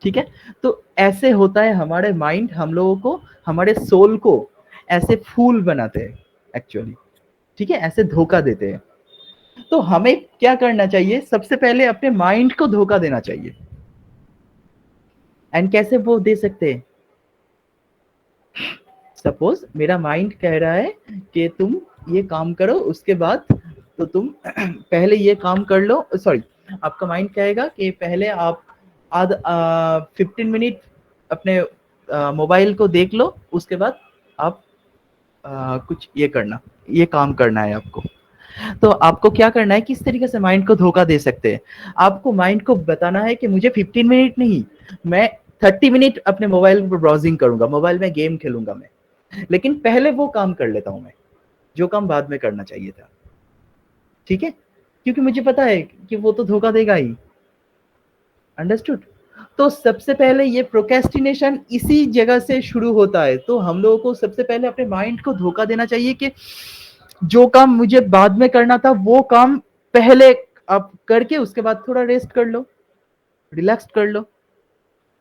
ठीक है? तो ऐसे होता है हमारे माइंड हम लोगों को, हमारे सोल को ऐसे फूल बनाते हैं एक्चुअली, ठीक है? ऐसे धोखा देते हैं। तो हमें क्या करना चाहिए? सबसे पहले अपने माइंड को धोखा देना चाहिए। एंड कैसे वो दे सकते हैं? सपोज मेरा माइंड कह रहा है कि तुम ये काम करो, उसके बाद तो तुम पहले ये काम कर लो, सॉरी, आपका माइंड कहेगा कि पहले आप 15 मिनट अपने मोबाइल को देख लो, उसके बाद आप कुछ ये काम करना है आपको। तो आपको क्या करना है, किस तरीके से माइंड को धोखा दे सकते हैं? आपको माइंड को बताना है कि मुझे 15 मिनट नहीं, मैं 30 मिनट अपने मोबाइल पर ब्राउजिंग करूंगा, मोबाइल में गेम खेलूंगा मैं, लेकिन पहले वो काम कर लेता हूं मैं जो काम बाद में करना चाहिए था, ठीक है? क्योंकि मुझे पता है कि वो तो धोखा देगा ही। अंडरस्टूड? तो सबसे पहले ये प्रोक्रेस्टिनेशन इसी जगह से शुरू होता है। तो हम लोगों को सबसे पहले अपने माइंड को धोखा देना चाहिए कि जो काम मुझे बाद में करना था वो काम पहले आप करके उसके बाद थोड़ा रेस्ट कर लो, रिलैक्स कर लो,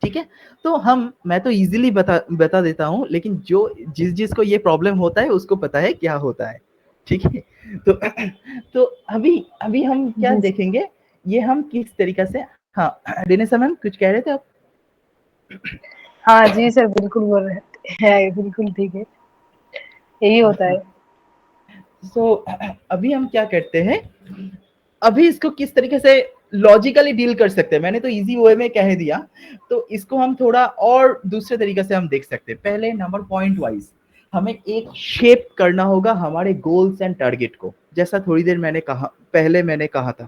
ठीक है? तो मैं तो इजीली बता देता हूँ, लेकिन जो जिसको ये प्रॉब्लम होता है उसको पता है क्या होता है, ठीक है? तो तो अभी हम क्या देखेंगे, ये हम किस तरीके से, हाँ रेनेसा मैम कुछ कह रहे थे आप? हाँ जी सर, बिल्कुल बोल रहे हैं, बिल्कुल ठीक है, यही होता है। सो अभी हम क्या करते हैं, अभी इसको किस तरीके से लॉजिकली डील कर सकते हैं, मैंने तो इजी वे में कह दिया, तो इसको हम थोड़ा और दूसरे तरीके से हम देख सकते हैं। पहले नंबर पॉइंट वाइज हमें एक शेप करना होगा हमारे गोल्स एंड टारगेट को, जैसा थोड़ी देर पहले मैंने कहा था।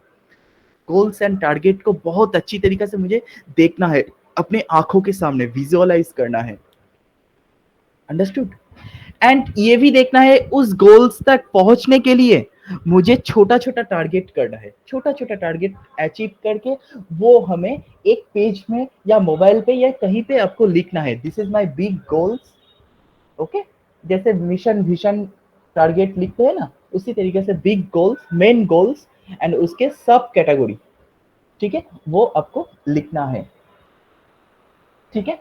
गोल्स एंड टारगेट को बहुत अच्छी तरीके से मुझे देखना है, अपने आंखों के सामने विजुअलाइज करना है। अंडरस्टूड? एंड ये भी देखना है उस गोल्स तक पहुंचने के लिए मुझे छोटा छोटा टारगेट करना है, छोटा छोटा टारगेट अचीव करके वो हमें एक पेज में या मोबाइल पे या कहीं पे आपको लिखना है, this is my big goals, okay? जैसे मिशन विजन टारगेट लिखते हैं ना, उसी तरीके से big goals, main goals and उसके सब कैटेगरी, ठीक है? वो आपको लिखना है, ठीक है?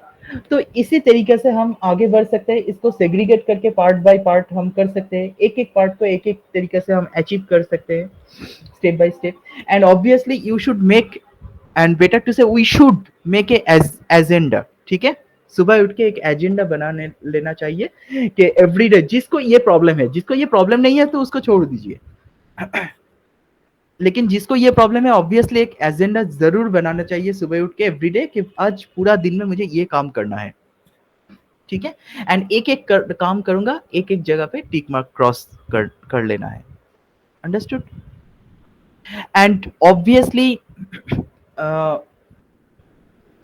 तो इसी तरीके से हम आगे बढ़ सकते हैं, इसको सेग्रीगेट करके पार्ट बाय पार्ट हम कर सकते हैं, एक एक पार्ट को एक एक तरीके से हम अचीव कर सकते हैं step by step. And obviously you should make, and better to say we should make a agenda, ठीक है? सुबह उठ के एक एजेंडा बनाने लेना चाहिए कि एवरीडे, जिसको ये प्रॉब्लम है, जिसको ये प्रॉब्लम नहीं है तो उसको छोड़ दीजिए, लेकिन जिसको ये प्रॉब्लम है ऑब्वियसली एक एजेंडा जरूर बनाना चाहिए सुबह उठ के एवरीडे कि आज पूरा दिन में मुझे ये काम करना है, ठीक है? एंड एक एक काम करूंगा, एक एक जगह पे टिक मार्क क्रॉस कर लेना है। अंडरस्टूड? एंड ऑब्वियसली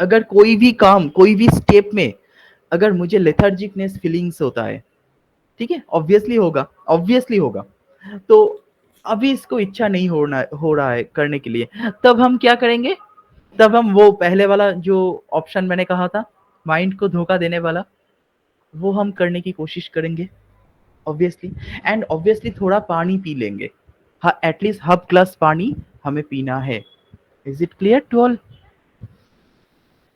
अगर कोई भी काम, कोई भी स्टेप में अगर मुझे लेथार्जिकनेस फीलिंग्स होता है, ठीक है? ऑब्वियसली होगा, तो अभी इसको इच्छा नहीं हो रहा है करने के लिए, तब हम क्या करेंगे? तब हम वो पहले वाला जो ऑप्शन मैंने कहा था, माइंड को धोखा देने वाला, वो हम करने की कोशिश करेंगे ऑब्वियसली। एंड ऑब्वियसली थोड़ा पानी पी लेंगे, हाँ, एटलीस्ट हाफ ग्लास पानी हमें पीना है। Is it clear to all?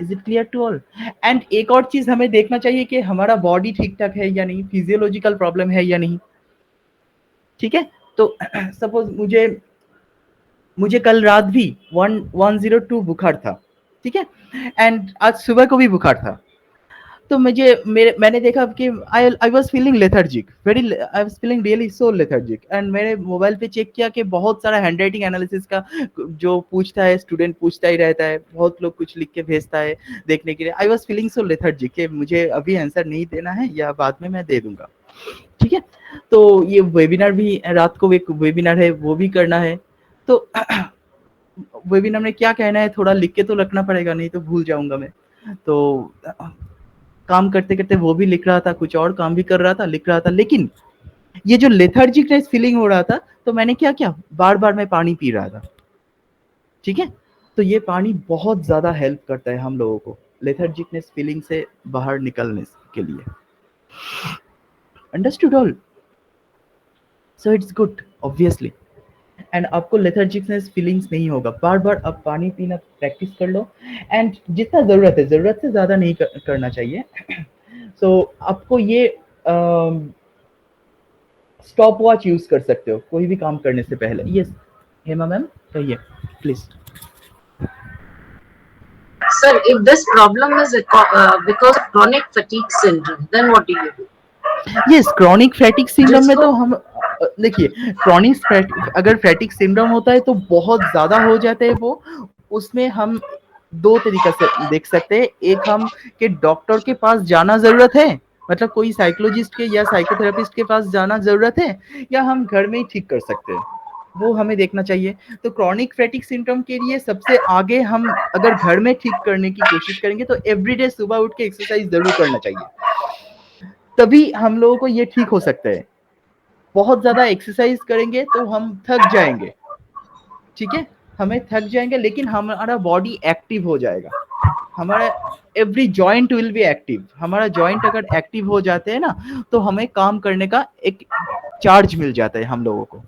Is it clear to all? And एक और चीज हमें देखना चाहिए कि हमारा बॉडी ठीक ठाक है या नहीं, फिजियोलॉजिकल प्रॉब्लम है या नहीं, ठीक है? तो सपोज मुझे कल रात भी 102 बुखार था, ठीक है? एंड आज सुबह को भी बुखार था, तो मैंने देखा कि I was feeling lethargic, I was feeling really so lethargic, and मैंने मोबाइल पे चेक किया कि बहुत सारा हैंडराइटिंग एनालिसिस का जो पूछता है, स्टूडेंट पूछता ही रहता है, बहुत लोग कुछ लिख के भेजता है देखने के लिए। I was feeling so lethargic कि मुझे अभी आंसर नहीं देना है या बाद में मैं दे दूंगा, ठीक है? तो ये वेबिनार भी, रात को एक वेबिनार है, वो भी करना है, तो वेबिनार में क्या कहना है थोड़ा लिख के तो रखना पड़ेगा, नहीं तो भूल जाऊंगा मैं। तो काम करते करते वो भी लिख रहा था, कुछ और काम भी कर रहा था, लिख रहा था, लेकिन ये जो लेथर्जिकनेस फीलिंग हो रहा था, तो मैंने क्या किया, बार बार मैं पानी पी रहा था, ठीक है? तो ये पानी बहुत ज्यादा हेल्प करता है हम लोगों को लेथर्जिकनेस फीलिंग से बाहर निकलने के लिए। Understood all? So it's good obviously. And आपको लेथर्जिकनेस फीलिंग्स नहीं होगा। बार बार आप पानी पीना प्रैक्टिस कर लो, एंड जितना ज़रूरत है, ज़रूरत से ज़्यादा नहीं करना चाहिए। सो आपको ये स्टॉप वॉच यूज कर सकते हो कोई भी काम करने से पहले। यस हेमा मैम कहिए please. Sir, if this problem is because of chronic fatigue syndrome, then what do you do? Yes chronic फैटिक syndrome में जिसको तो हम देखिए, अगर फैटिक सिंड्रोम होता है तो बहुत ज्यादा हो जाते हैं वो। उसमें हम दो तरीका से देख सकते हैं। एक हम कि डॉक्टर के पास जाना जरूरत है, मतलब कोई साइकोलॉजिस्ट के या साइकोथेरेपिस्ट के पास जाना जरूरत है, या हम घर में ही ठीक कर सकते हैं, वो हमें देखना चाहिए। तो क्रॉनिक फैटिक सिंड्रोम के लिए सबसे आगे हम अगर घर में ठीक करने की कोशिश करेंगे तो एवरीडे सुबह उठ के एक्सरसाइज जरूर करना चाहिए, तभी हम लोगों को ये ठीक हो सकता है। बहुत ज्यादा एक्सरसाइज करेंगे तो हम थक जाएंगे, ठीक है, हमें थक जाएंगे, लेकिन हमारा बॉडी एक्टिव हो जाएगा, हमारा every joint will be active. हमारा जॉइंट अगर एक्टिव हो जाते हैं ना तो हमें काम करने का एक चार्ज मिल जाता है हम लोगों को।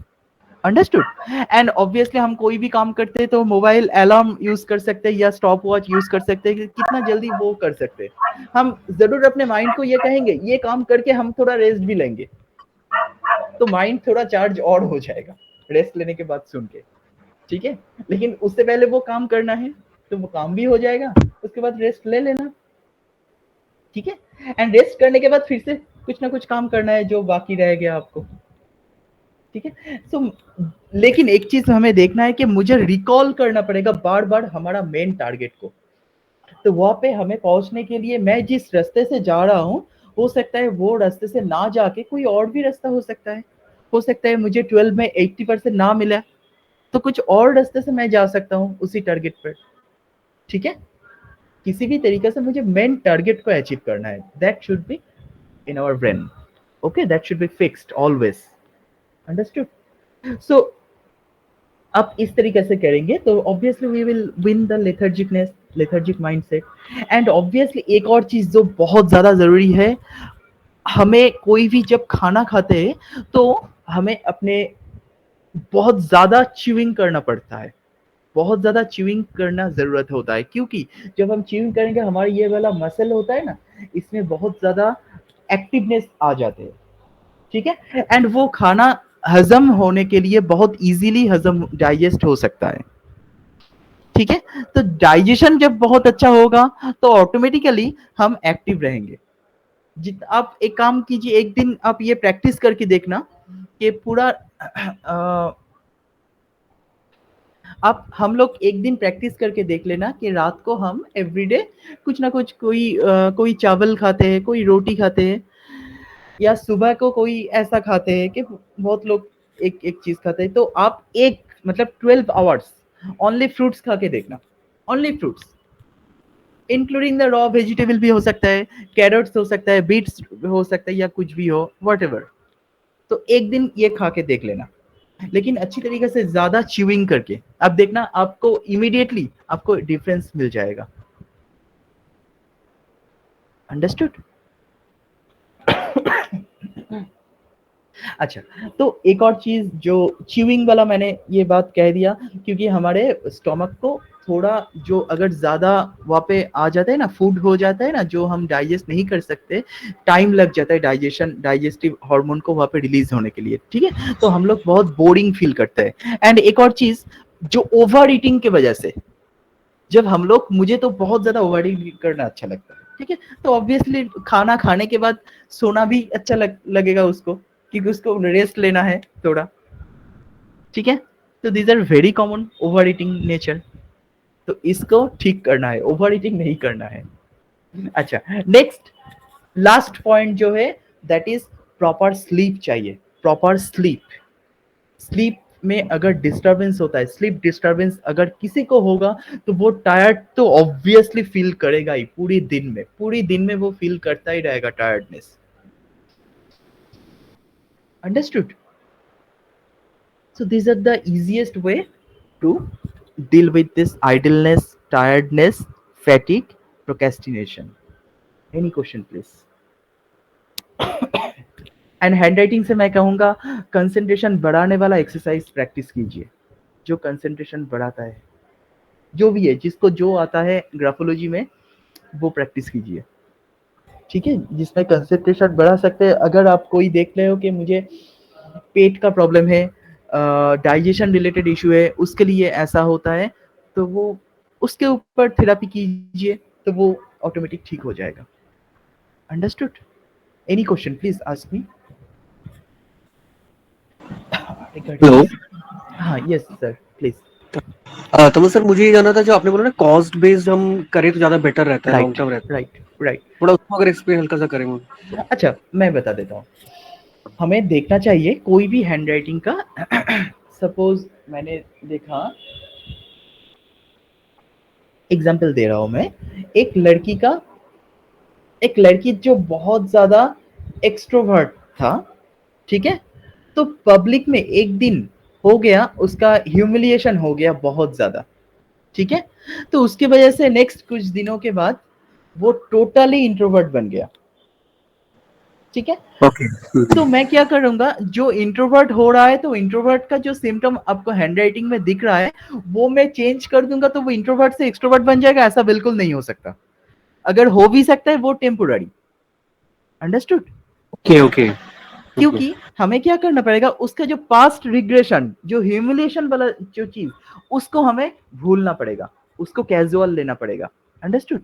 अंडरस्टूड। एंड ऑब्वियसली हम कोई भी काम करते हैं तो मोबाइल अलार्म यूज कर सकते हैं या स्टॉप वॉच यूज कर सकते हैं, कितना जल्दी वो कर सकते हैं। हम जरूर अपने माइंड को ये कहेंगे ये काम करके हम थोड़ा रेस्ट भी लेंगे, तो माइंड थोड़ा चार्ज और हो जाएगा रेस्ट लेने के बाद सुन के, ठीक है। लेकिन उससे पहले वो काम करना है तो वो काम भी हो जाएगा, उसके बाद रेस्ट ले लेना, ठीक है। एंड रेस्ट करने के बाद फिर से कुछ ना कुछ काम करना है जो बाकी रह गया आपको, ठीक है। सो लेकिन एक चीज हमें देखना है कि मुझे रिकॉल करना पड़ेगा बार बार हमारा मेन टारगेट को। तो वहां पे हमें पहुंचने के लिए मैं जिस रास्ते से जा रहा हूँ, हो सकता है वो रास्ते से ना जाके कोई और भी रास्ता हो सकता है मुझे 12 में 80% ना मिला तो कुछ और रास्ते से मैं जा सकता हूँ उसी टारगेट पर, ठीक है। किसी भी तरीके से मुझे मेन टारगेट को अचीव करना है, that should be in our brain, okay, that should be fixed always, understood. So आप इस तरीके से करेंगे तो obviously we will win the lethargic mindset. And obviously एक और चीज जो बहुत ज्यादा जरूरी है, हमें कोई भी जब खाना खाते हैं तो हमें अपने बहुत ज्यादा च्यूइंग करना पड़ता है, बहुत ज्यादा च्यूइंग करना जरूरत होता है, क्योंकि जब हम च्यूइंग करेंगे हमारा ये वाला मसल होता है ना, इसमें बहुत ज्यादा एक्टिवनेस आ जाते हैं, ठीक है। एंड वो खाना हजम होने के लिए बहुत इजीली हजम डाइजेस्ट हो सकता है, ठीक है। तो डाइजेशन जब बहुत अच्छा होगा तो ऑटोमेटिकली हम एक्टिव रहेंगे। आप एक काम कीजिए, एक दिन आप ये प्रैक्टिस करके देखना कि पूरा आप हम लोग एक दिन प्रैक्टिस करके देख लेना कि रात को हम एवरीडे कुछ ना कुछ कोई चावल खाते हैं, कोई रोटी खाते हैं, या सुबह को कोई ऐसा खाते हैं कि बहुत लोग एक एक चीज खाते हैं। तो आप एक मतलब 12 आवर्स ओनली फ्रूट्स खा के देखना, only fruits, including the raw vegetable भी हो सकता है, कैरेट्स हो सकता है, बीट्स हो सकता है, या कुछ भी हो व्हाटएवर। तो एक दिन ये खा के देख लेना, लेकिन अच्छी तरीके से ज्यादा च्यूइंग करके अब देखना, आपको इमीडिएटली आपको डिफरेंस मिल जाएगा, अंडरस्टूड। अच्छा, तो एक और चीज जो च्यूइंग वाला मैंने ये बात कह दिया क्योंकि हमारे स्टोमक को थोड़ा जो अगर ज्यादा वहाँ पे आ जाता है ना, फूड हो जाता है ना जो हम डाइजेस्ट नहीं कर सकते, टाइम लग जाता है डाइजेस्टिव हार्मोन को वहाँ पे रिलीज होने के लिए, ठीक है। तो हम लोग बहुत बोरिंग फील करते हैं। एंड एक और चीज जो ओवर ईटिंग की वजह से, जब हम लोग, मुझे तो बहुत ज्यादा ओवर ईटिंग करना अच्छा लगता है, ठीक है, तो ऑब्वियसली खाना खाने के बाद सोना भी अच्छा लगेगा उसको, क्योंकि उसको रेस्ट लेना है थोड़ा, ठीक है। तो these are very common over eating nature, तो इसको ठीक करना है, ओवर ईटिंग नहीं करना है। अच्छा, नेक्स्ट लास्ट पॉइंट जो है दैट इज प्रॉपर स्लीप चाहिए, प्रॉपर स्लीप में अगर डिस्टरबेंस होता है, स्लीप डिस्टरबेंस अगर किसी को होगा तो वो टायर्ड तो ऑब्वियसली फील करेगा ही, पूरी दिन में वो फील करता ही रहेगा tiredness, understood। So these are the easiest way to deal with this idleness, tiredness, fatigue, procrastination. Any question please? And hand writing से मैं कहूँगा कंसंट्रेशन बढ़ाने वाला एक्सरसाइज प्रैक्टिस कीजिए, जो कंसंट्रेशन बढ़ाता है, जो भी है जिसको जो आता है ग्राफोलॉजी में वो प्रैक्टिस कीजिए, ठीक है, जिसमें कंसंट्रेशन बढ़ा सकते हैं। अगर आप कोई देख रहे हो कि मुझे पेट का प्रॉब्लम है, डाइजेशन रिलेटेड इशू है, उसके लिए ऐसा होता है, तो वो उसके ऊपर थेरेपी कीजिए, तो वो ऑटोमेटिक ठीक हो जाएगा। Understood? Any question please ask me. Hello. हाँ यस सर प्लीज। तो सर मुझे ये जानना था, जो आपने बोला ना कॉस्ट बेस्ड हम करें तो ज्यादा बेटर रहता है, लॉन्ग टर्म रहता है, राइट। थोड़ा उसको अगर एक्सप्लेन हल्का सा करें मुझे। अच्छा मैं बता देता हूँ। हमें देखना चाहिए कोई भी हैंड राइटिंग का सपोज मैंने देखा, एग्जाम्पल दे रहा हूं मैं, एक लड़की जो बहुत ज्यादा एक्सट्रोवर्ट था, ठीक है, तो पब्लिक में एक दिन हो गया उसका ह्यूमिलिएशन हो गया बहुत ज्यादा, ठीक है, तो उसकी वजह से नेक्स्ट कुछ दिनों के बाद वो टोटली इंट्रोवर्ट बन गया, ठीक है। ओके। तो मैं क्या करूंगा, जो इंट्रोवर्ट हो रहा है तो इंट्रोवर्ट का जो सिम्टम आपको हैंडराइटिंग में दिख रहा है वो मैं चेंज कर दूंगा, तो वो इंट्रोवर्ट से एक्सट्रोवर्ट बन जाएगा, ऐसा बिल्कुल नहीं हो सकता। अगर हो भी सकता है वो टेम्पोररी। अंडरस्टूड? Okay okay. क्योंकि हमें क्या करना पड़ेगा, उसका जो पास्ट रिग्रेशन, जो ह्यूमिलिएशन वाला जो चीज, उसको हमें भूलना पड़ेगा, उसको कैजुअल लेना पड़ेगा। अंडरस्टूड?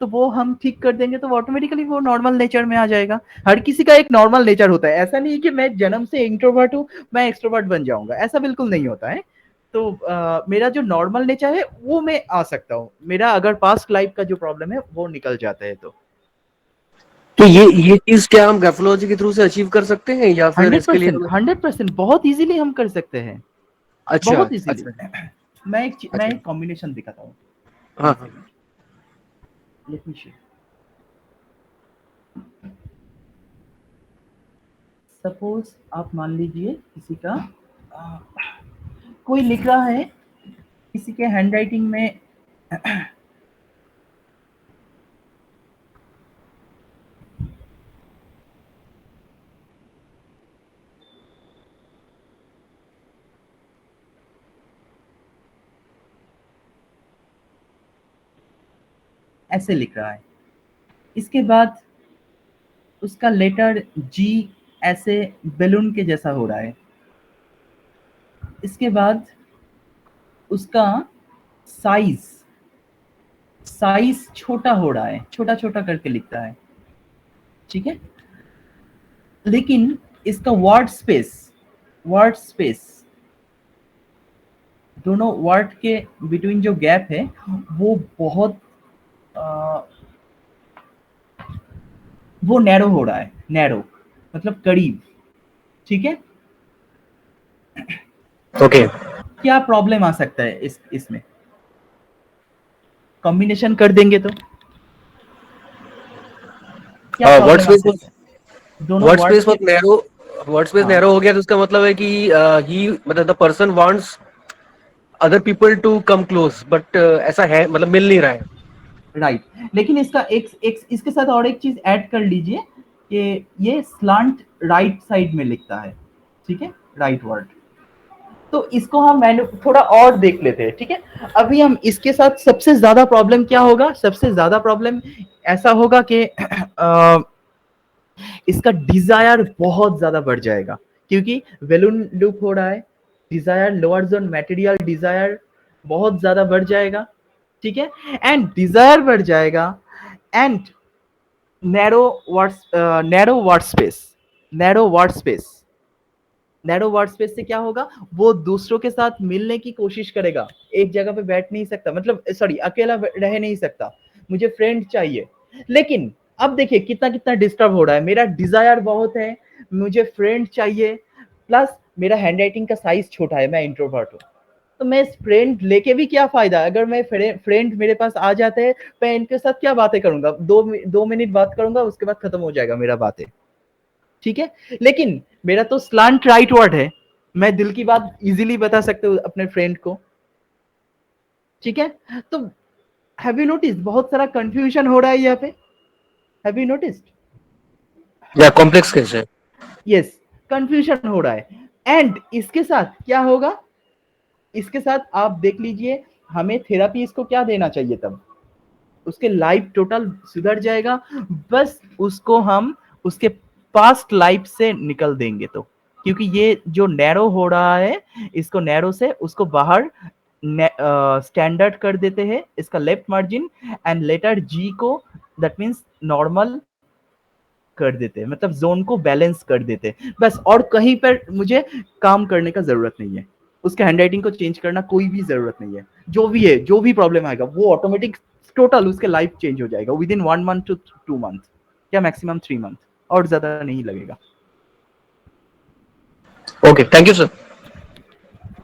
तो वो हम ठीक कर देंगे तो ऑटोमेटिकली वो नॉर्मल नेचर में आ जाएगा। हर किसी का एक नॉर्मल नेचर होता है, ऐसा नहीं है कि मैं जन्म से इंट्रोवर्ट हूँ मैं एक्सट्रोवर्ट बन जाऊंगा, ऐसा बिल्कुल नहीं होता है। तो मेरा जो नॉर्मल नेचर है वो मैं आ सकता हूँ, मेरा अगर पास्ट लाइफ का जो प्रॉब्लम है वो निकल जाता है। तो ये चीज क्या हम ग्राफोलॉजी के थ्रू से अचीव कर सकते हैं, या फिर इसके लिए 100% बहुत इजीली हम कर सकते हैं, अच्छा बहुत इजीली। अच्छा मैं अच्छा। एक कॉम्बिनेशन दिखाता हूँ। हाँ हाँ। Let me share. सपोज आप मान लीजिए किसी का कोई लिख रहा है, किसी के हैंडराइटिंग में ऐसे लिख रहा है, इसके बाद उसका लेटर जी ऐसे बैलून के जैसा हो रहा है, इसके बाद उसका साइज छोटा हो रहा है, छोटा छोटा करके लिखता है, ठीक है, लेकिन इसका वर्ड स्पेस दोनों वर्ड के बिटवीन जो गैप है वो बहुत वो नैरो हो रहा है, नैरो मतलब करीब, ठीक है। ओके। क्या प्रॉब्लम आ सकता है इसमें? कॉम्बिनेशन कर देंगे तो क्या वर्ड प्रॉब्लम आ स्पेस सकता है? दोनों वर्ड वर्ड स्पेस बहुत नैरो, वर्ड स्पेस हाँ। नैरो हो गया, तो उसका मतलब है कि ही मतलब the person wants other people to come close, but ऐसा है मतलब मिल नहीं रहा है। राइट, लेकिन इसका एक इसके साथ और एक चीज ऐड कर लीजिए कि ये स्लांट राइट साइड में लिखता है, ठीक है, राइट वर्ड। तो इसको हम थोड़ा और देख लेते हैं, ठीक है। अभी हम इसके साथ सबसे ज्यादा प्रॉब्लम क्या होगा, सबसे ज्यादा प्रॉब्लम ऐसा होगा कि इसका डिजायर बहुत ज्यादा बढ़ जाएगा, क्योंकि वेलून लूप हो रहा है, desire lower zone material desire बहुत ज्यादा बढ़ जाएगा, ठीक है, एंड डिजायर बढ़ जाएगा एंड नैरो वर्ड स्पेस से क्या होगा, वो दूसरों के साथ मिलने की कोशिश करेगा, एक जगह पे बैठ नहीं सकता, मतलब सॉरी अकेला रह नहीं सकता, मुझे फ्रेंड चाहिए। लेकिन अब देखिए कितना कितना डिस्टर्ब हो रहा है, मेरा डिजायर बहुत है, मुझे फ्रेंड चाहिए, प्लस मेरा हैंडराइटिंग का साइज छोटा है, मैं इंट्रोवर्ट हूँ, तो मैं फ्रेंड लेके भी क्या फायदा, अगर मैं फ्रेंड मेरे पास आ जाते हैं, मैं इनके साथ क्या बातें करूंगा, 2 मिनट बात करूंगा, उसके बाद खत्म हो जाएगा मेरा बातें, ठीक है। लेकिन मेरा तो स्लांट राइट वर्ड है, मैं दिल की बात इजीली बता सकते हूँ अपने फ्रेंड को, ठीक है। तो हैव यू नोटिस बहुत सारा कंफ्यूजन हो रहा है यहाँ पे, हैव यू नोटिस्ड? या कॉम्प्लेक्स केस है। यस, कंफ्यूजन हो रहा है। एंड इसके साथ क्या होगा, इसके साथ आप देख लीजिए हमें थेरापी इसको क्या देना चाहिए, तब उसके लाइफ टोटल सुधर जाएगा। बस उसको हम उसके पास्ट लाइफ से निकल देंगे, तो क्योंकि ये जो नैरो हो रहा है, इसको नैरो से उसको बाहर स्टैंडर्ड कर देते हैं, इसका लेफ्ट मार्जिन, एंड लेटर जी को दैट मीन्स नॉर्मल कर देते हैं, मतलब जोन को बैलेंस कर देते हैं बस। और कहीं पर मुझे काम करने का जरूरत नहीं है, उसके हैंडराइटिंग को चेंज करना कोई भी जरूरत नहीं है। जो भी है, जो भी प्रॉब्लम आएगा वो ऑटोमेटिक टोटल उसके लाइफ चेंज हो जाएगा within 1 month to 2 month, या मैक्सिमम 3 मंथ, और ज्यादा नहीं लगेगा। Okay, thank you sir.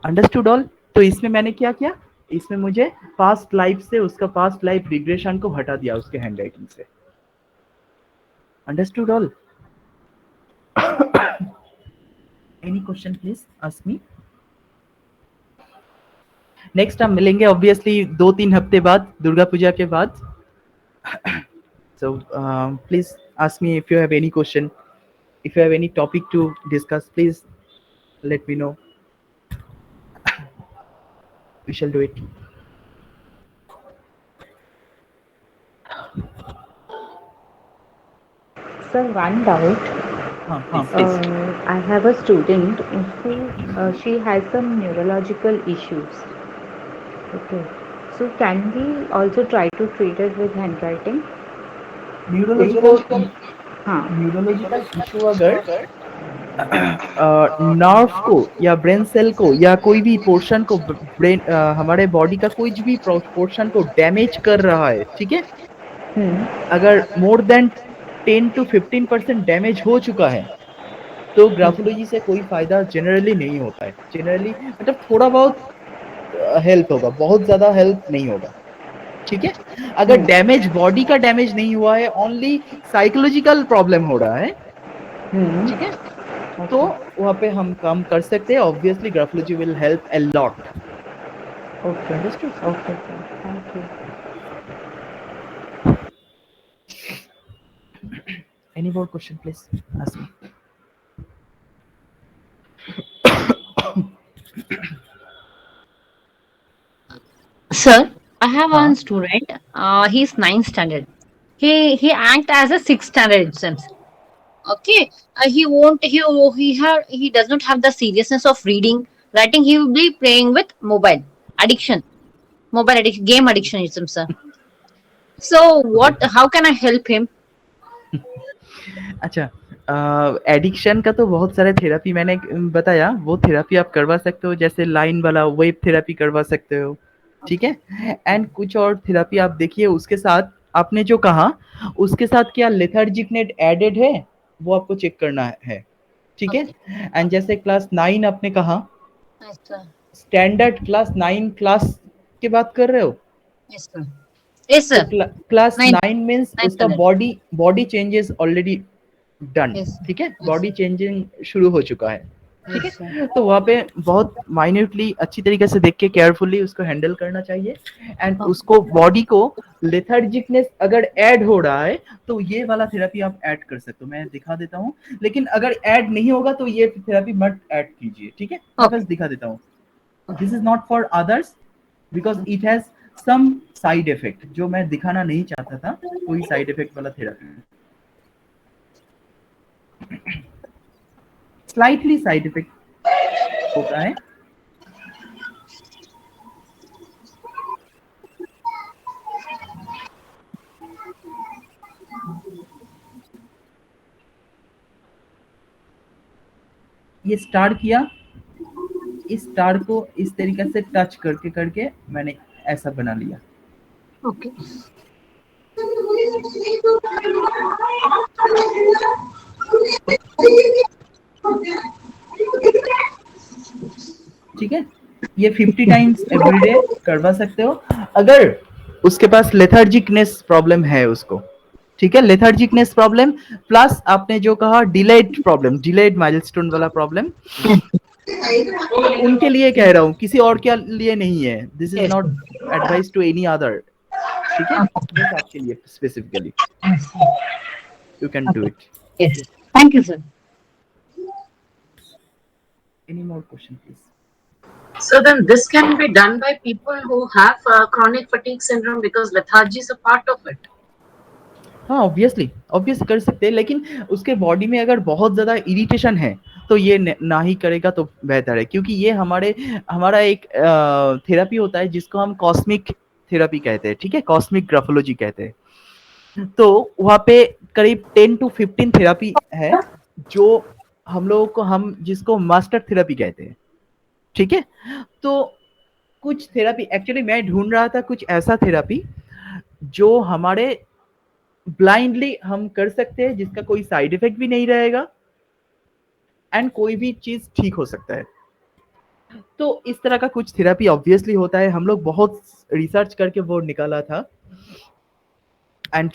Understood all. तो इसमें मैंने क्या किया, इसमें मुझे पास्ट लाइफ से उसका पास्ट लाइफ रिग्रेशन को हटा दिया उसके हैंडराइटिंग से। Understood all. Any question please ask me. Next हम मिलेंगे ऑब्वियसली 2-3 हफ्ते बाद, दुर्गा पूजा के बाद। So please ask me if you have any question, if you have any topic to discuss, please let me know. We shall do it. Sir, one doubt. Please. I have a student who she has some neurological issues. Okay. So can we also try to treat it with handwriting? Neurological issue अगर nerve को या brain cell को या कोई भी portion को, brain हमारे body का कोई भी पोर्शन को डैमेज कर रहा है, ठीक है, अगर मोर देन 10 to 15% डैमेज हो चुका है, तो ग्राफोलॉजी से कोई फायदा जनरली नहीं होता है। जनरली मतलब थोड़ा बहुत हेल्प होगा, बहुत ज्यादा हेल्प नहीं होगा, ठीक है। अगर डैमेज बॉडी का डैमेज नहीं हुआ है, ओनली साइकोलॉजिकल प्रॉब्लम हो रहा है, ठीक है, तो वहाँ पे हम काम कर सकते हैं। Obviously graphology will help a lot. Okay. Understood. Okay, sir. Thank you. Any more question, please ask me. Sir, I have one student. He's ninth standard. He act as a sixth standard exams. Okay. He does not have the seriousness of reading, writing. He will be playing with mobile addiction, game addiction ism, sir. So what? How can I help him? अच्छा, addiction का तो बहुत सारे therapy मैंने बताया, वो therapy आप करवा सकते हो, जैसे लाइन वाला वेब थेरापी करवा सकते हो, ठीक है। एंड कुछ और थेरापी आप देखिए, उसके साथ आपने जो कहा उसके साथ क्या लेथार्जिक नेट एडेड है वो आपको चेक करना है, ठीक है। एंड जैसे क्लास 9 आपने कहा, स्टैंडर्ड क्लास 9 क्लास की बात कर रहे हो? Yes, sir. क्लास 9 मींस उसका बॉडी चेंजेस ऑलरेडी डन, ठीक है, बॉडी चेंजिंग शुरू हो चुका है, ठीक है। तो वहाँ पे बहुत माइन्यूटली अच्छी तरीके से देख के केयरफुली उसको हैंडल करना चाहिए। एंड उसको बॉडी को लेथार्जिकनेस अगर ऐड हो रहा है तो ये वाला थेरापी आप ऐड कर सकते हो, मैं दिखा देता हूँ। लेकिन अगर ऐड नहीं होगा तो ये थेरापी मत ऐड कीजिए, ठीक है। मैं बस दिखा देता हूँ। This is not for others because it has some side effect, जो मैं दिखाना नहीं चाहता था, कोई साइड इफेक्ट वाला थेरापी, स्लाइटली साइड इफेक्ट होता है। ये स्टार किया, इस स्टार को इस तरीके से टच करके करके मैंने ऐसा बना लिया। ओके। ठीक है, ये 50 टाइम्स एवरीडे करवा सकते हो। अगर उसके पास लेथार्जिकनेस प्रॉब्लम है उसको, ठीक है, लेथार्जिकनेस प्रॉब्लम प्लस आपने जो कहा डिलेड प्रॉब्लम, डिलेड माइलस्टोन वाला प्रॉब्लम, उनके लिए कह रहा हूँ, किसी और के लिए नहीं है। This is not advice to any other, ठीक है, बस आपके लिए specifically. You can do it. Yes, thank you sir. Any more question, please? So then this can be done by people who have chronic fatigue syndrome because lethargy is a part of it. हाँ, obviously कर सकते हैं, लेकिन उसके body में अगर बहुत ज़्यादा इरिटेशन है तो ये ना ही करेगा तो बेहतर है, क्योंकि ये हमारा एक थेरेपी होता है जिसको हम कॉस्मिक थेरेपी कहते हैं, ठीक है, कॉस्मिक ग्राफोलॉजी कहते हैं। तो वहाँ पे करीब 10 to 15 थेरेपी है जो हम लोगों को जिसको मास्टर थेरेपी कहते हैं, ठीक है। तो कुछ थेरेपी एक्चुअली मैं ढूंढ रहा था कुछ ऐसा थेरेपी जो हमारे ब्लाइंडली हम कर सकते हैं, जिसका कोई साइड इफेक्ट भी नहीं रहेगा एंड कोई भी चीज ठीक हो सकता है। तो इस तरह का कुछ थेरेपी ऑब्वियसली होता है, हम लोग बहुत रिसर्च करके वो निकाला था। एंड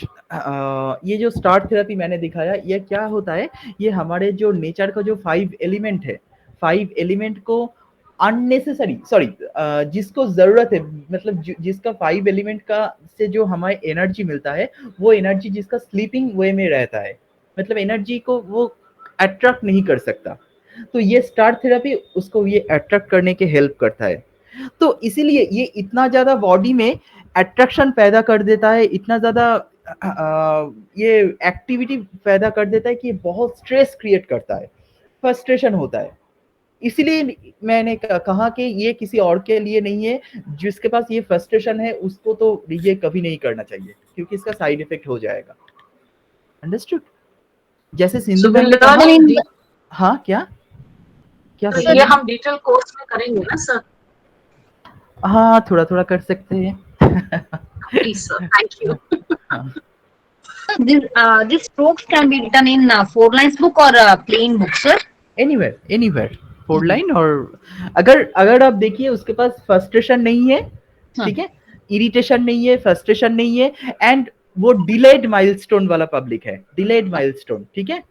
ये जो स्टार्ट थेरेपी मैंने दिखाया, ये क्या होता है, ये हमारे जो नेचर का जो 5 एलिमेंट है, 5 एलिमेंट को अननेसेसरी जिसको जरूरत है, मतलब जिसका 5 एलिमेंट का से जो हमारे एनर्जी मिलता है, वो एनर्जी जिसका स्लीपिंग वे में रहता है, मतलब एनर्जी को वो अट्रैक्ट नहीं कर सकता, तो ये स्टार थेरेपी उसको ये अट्रैक्ट करने के हेल्प करता है। तो इसीलिए ये इतना ज्यादा बॉडी में अट्रैक्शन पैदा कर देता है, इतना ज्यादा ये एक्टिविटी पैदा कर देता है कि बहुत स्ट्रेस क्रिएट करता है, फ्रस्ट्रेशन होता है। इसीलिए मैंने कहा कि ये किसी और के लिए नहीं है, जिसके पास ये फ्रस्ट्रेशन है उसको तो ये कभी नहीं करना चाहिए, क्योंकि इसका साइड इफेक्ट हो जाएगा। अंडरस्टूड? जैसे सिंधु मैम ने कहा, हाँ क्या तो ये हम डिटेल कोर्स में करेंगे ना सर? हाँ, थोड़ा थोड़ा कर सकते हैं। Please sir, thank you. These strokes can be written in 4 lines book or plain book, sir? Anywhere 4 line. और अगर आप देखिए उसके पास फ्रस्ट्रेशन नहीं है, ठीक है, इरिटेशन नहीं है, फ्रस्ट्रेशन नहीं है, एंड वो डिलेड माइलस्टोन वाला पब्लिक है, डिलेड माइलस्टोन, ठीक है,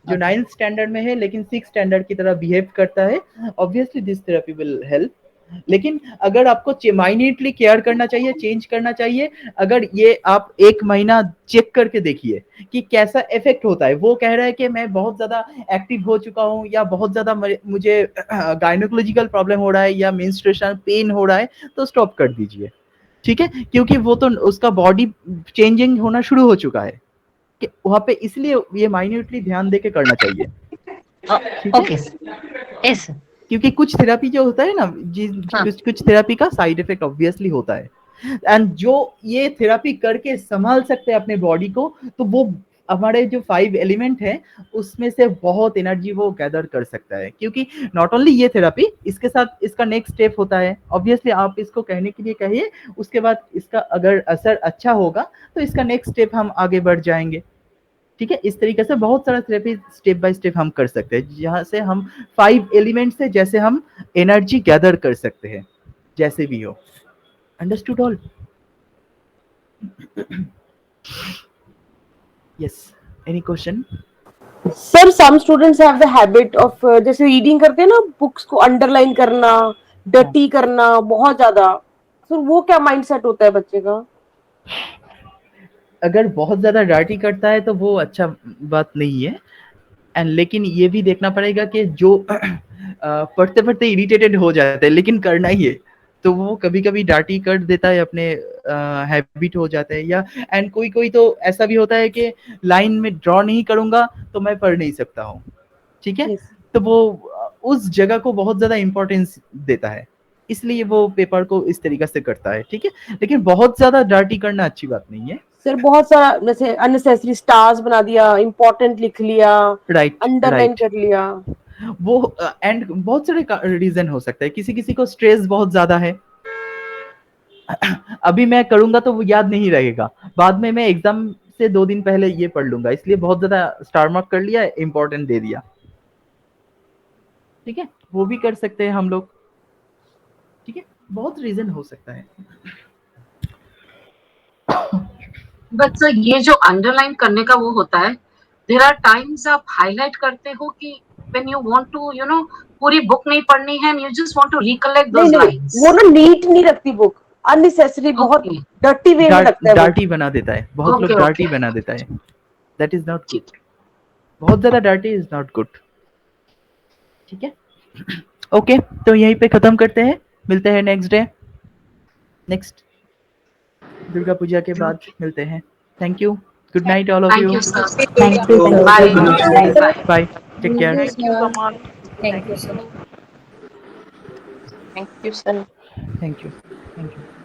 जो 9th स्टैंडर्ड में है लेकिन 6th स्टैंडर्ड की तरह बिहेव करता है, obviously this therapy will help. लेकिन अगर आपको माइन्यूटली केयर करना चाहिए, चेंज करना चाहिए, अगर ये आप 1 महीना चेक करके देखिए कि कैसा इफेक्ट होता है। वो कह रहा है कि मैं बहुत ज्यादा एक्टिव हो चुका हूँ, या बहुत ज्यादा मुझे गायनोकोलॉजिकल प्रॉब्लम हो रहा है, या मेंस्ट्रुएशन पेन हो रहा है, तो स्टॉप कर दीजिए, ठीक है, क्योंकि वो तो उसका बॉडी चेंजिंग होना शुरू हो चुका है कि वहाँ पे, इसलिए ये माइन्यूटली ध्यान देके करना चाहिए। ओके यस, क्योंकि कुछ थेरेपी जो होता है ना, कुछ थेरेपी का साइड इफेक्ट ऑब्वियसली होता है, एंड जो ये थेरेपी करके संभाल सकते हैं अपने बॉडी को, तो वो हमारे जो 5 एलिमेंट है उसमें से बहुत एनर्जी वो गैदर कर सकता है। क्योंकि नॉट ओनली ये थेरेपी, इसके साथ इसका नेक्स्ट स्टेप होता है, ऑब्वियसली आप इसको कहने के लिए कहिए, उसके बाद इसका अगर असर अच्छा होगा तो इसका नेक्स्ट स्टेप हम आगे बढ़ जाएंगे, ठीक है। इस तरीके से बहुत सारा थेरेपी स्टेप बाय स्टेप हम कर सकते हैं, जहाँ से हम 5 एलिमेंट से जैसे हम एनर्जी गैदर कर सकते हैं, जैसे भी हो। Understood all? Yes, any question? Sir some students have the habit of जैसे रीडिंग करते हैं ना, बुक्स को अंडरलाइन करना, डर्टी करना बहुत ज्यादा, सर वो क्या माइंडसेट होता है बच्चे का? अगर बहुत ज्यादा डर्टी करता है तो वो अच्छा बात नहीं है, एंड लेकिन ये भी देखना पड़ेगा कि जो पढ़ते पढ़ते इरिटेटेड हो जाते हैं लेकिन करना ही है, तो वो कभी कभी डर्टी कर देता है, अपने हैबिट हो जाता है। या एंड कोई तो ऐसा भी होता है कि लाइन में ड्रॉ नहीं करूंगा तो मैं पढ़ नहीं सकता हूँ, ठीक है, तो वो उस जगह को बहुत ज्यादा इंपॉर्टेंस देता है, इसलिए वो पेपर को इस तरीके से करता है, ठीक है। लेकिन बहुत ज्यादा डर्टी करना अच्छी बात नहीं है। सर बहुत सारा जैसे अननेसेसरी स्टार्स बना दिया, इंपॉर्टेंट लिख लिया, राइट, अंडरलाइन कर लिया, वो एंड बहुत सारे रीजन हो सकता है। किसी को स्ट्रेस बहुत ज्यादा है, अभी मैं करूंगा तो वो याद नहीं रहेगा, बाद में मैं एग्जाम से 2 दिन पहले ये पढ़ लूंगा, इसलिए बहुत ज्यादा स्टार मार्क कर लिया, इंपॉर्टेंट दे दिया, ठीक है, वो भी कर सकते हैं हम लोग, ठीक है, बहुत रीजन हो सकता है। बट सर ये जो अंडरलाइन करने का वो होता है, देयर आर टाइम्स आप हाईलाइट करते हो कि when you want to you know पूरी बुक नहीं पढ़नी है, you just want to recollect those lines. वो ना नीट नहीं रखती बुक, अननेसेसरी बहुत डर्टी वे में लगता है, डर्टी बना देता है, बहुत लोग डर्टी बना देता है, दैट इज नॉट गुड, बहुत ज्यादा डर्टी इज नॉट गुड, ठीक है। ओके, तो यहीं पे खत्म करते हैं, मिलते हैं next day, next Durga Puja के बाद मिलते हैं। Thank you, good night all of Thank you, you, sir. Thank you, sir. Bye. Good night. Bye. Bye, take care, Thank you, Kamal. Thank you, sir. Thank you, sir. Thank you, thank you.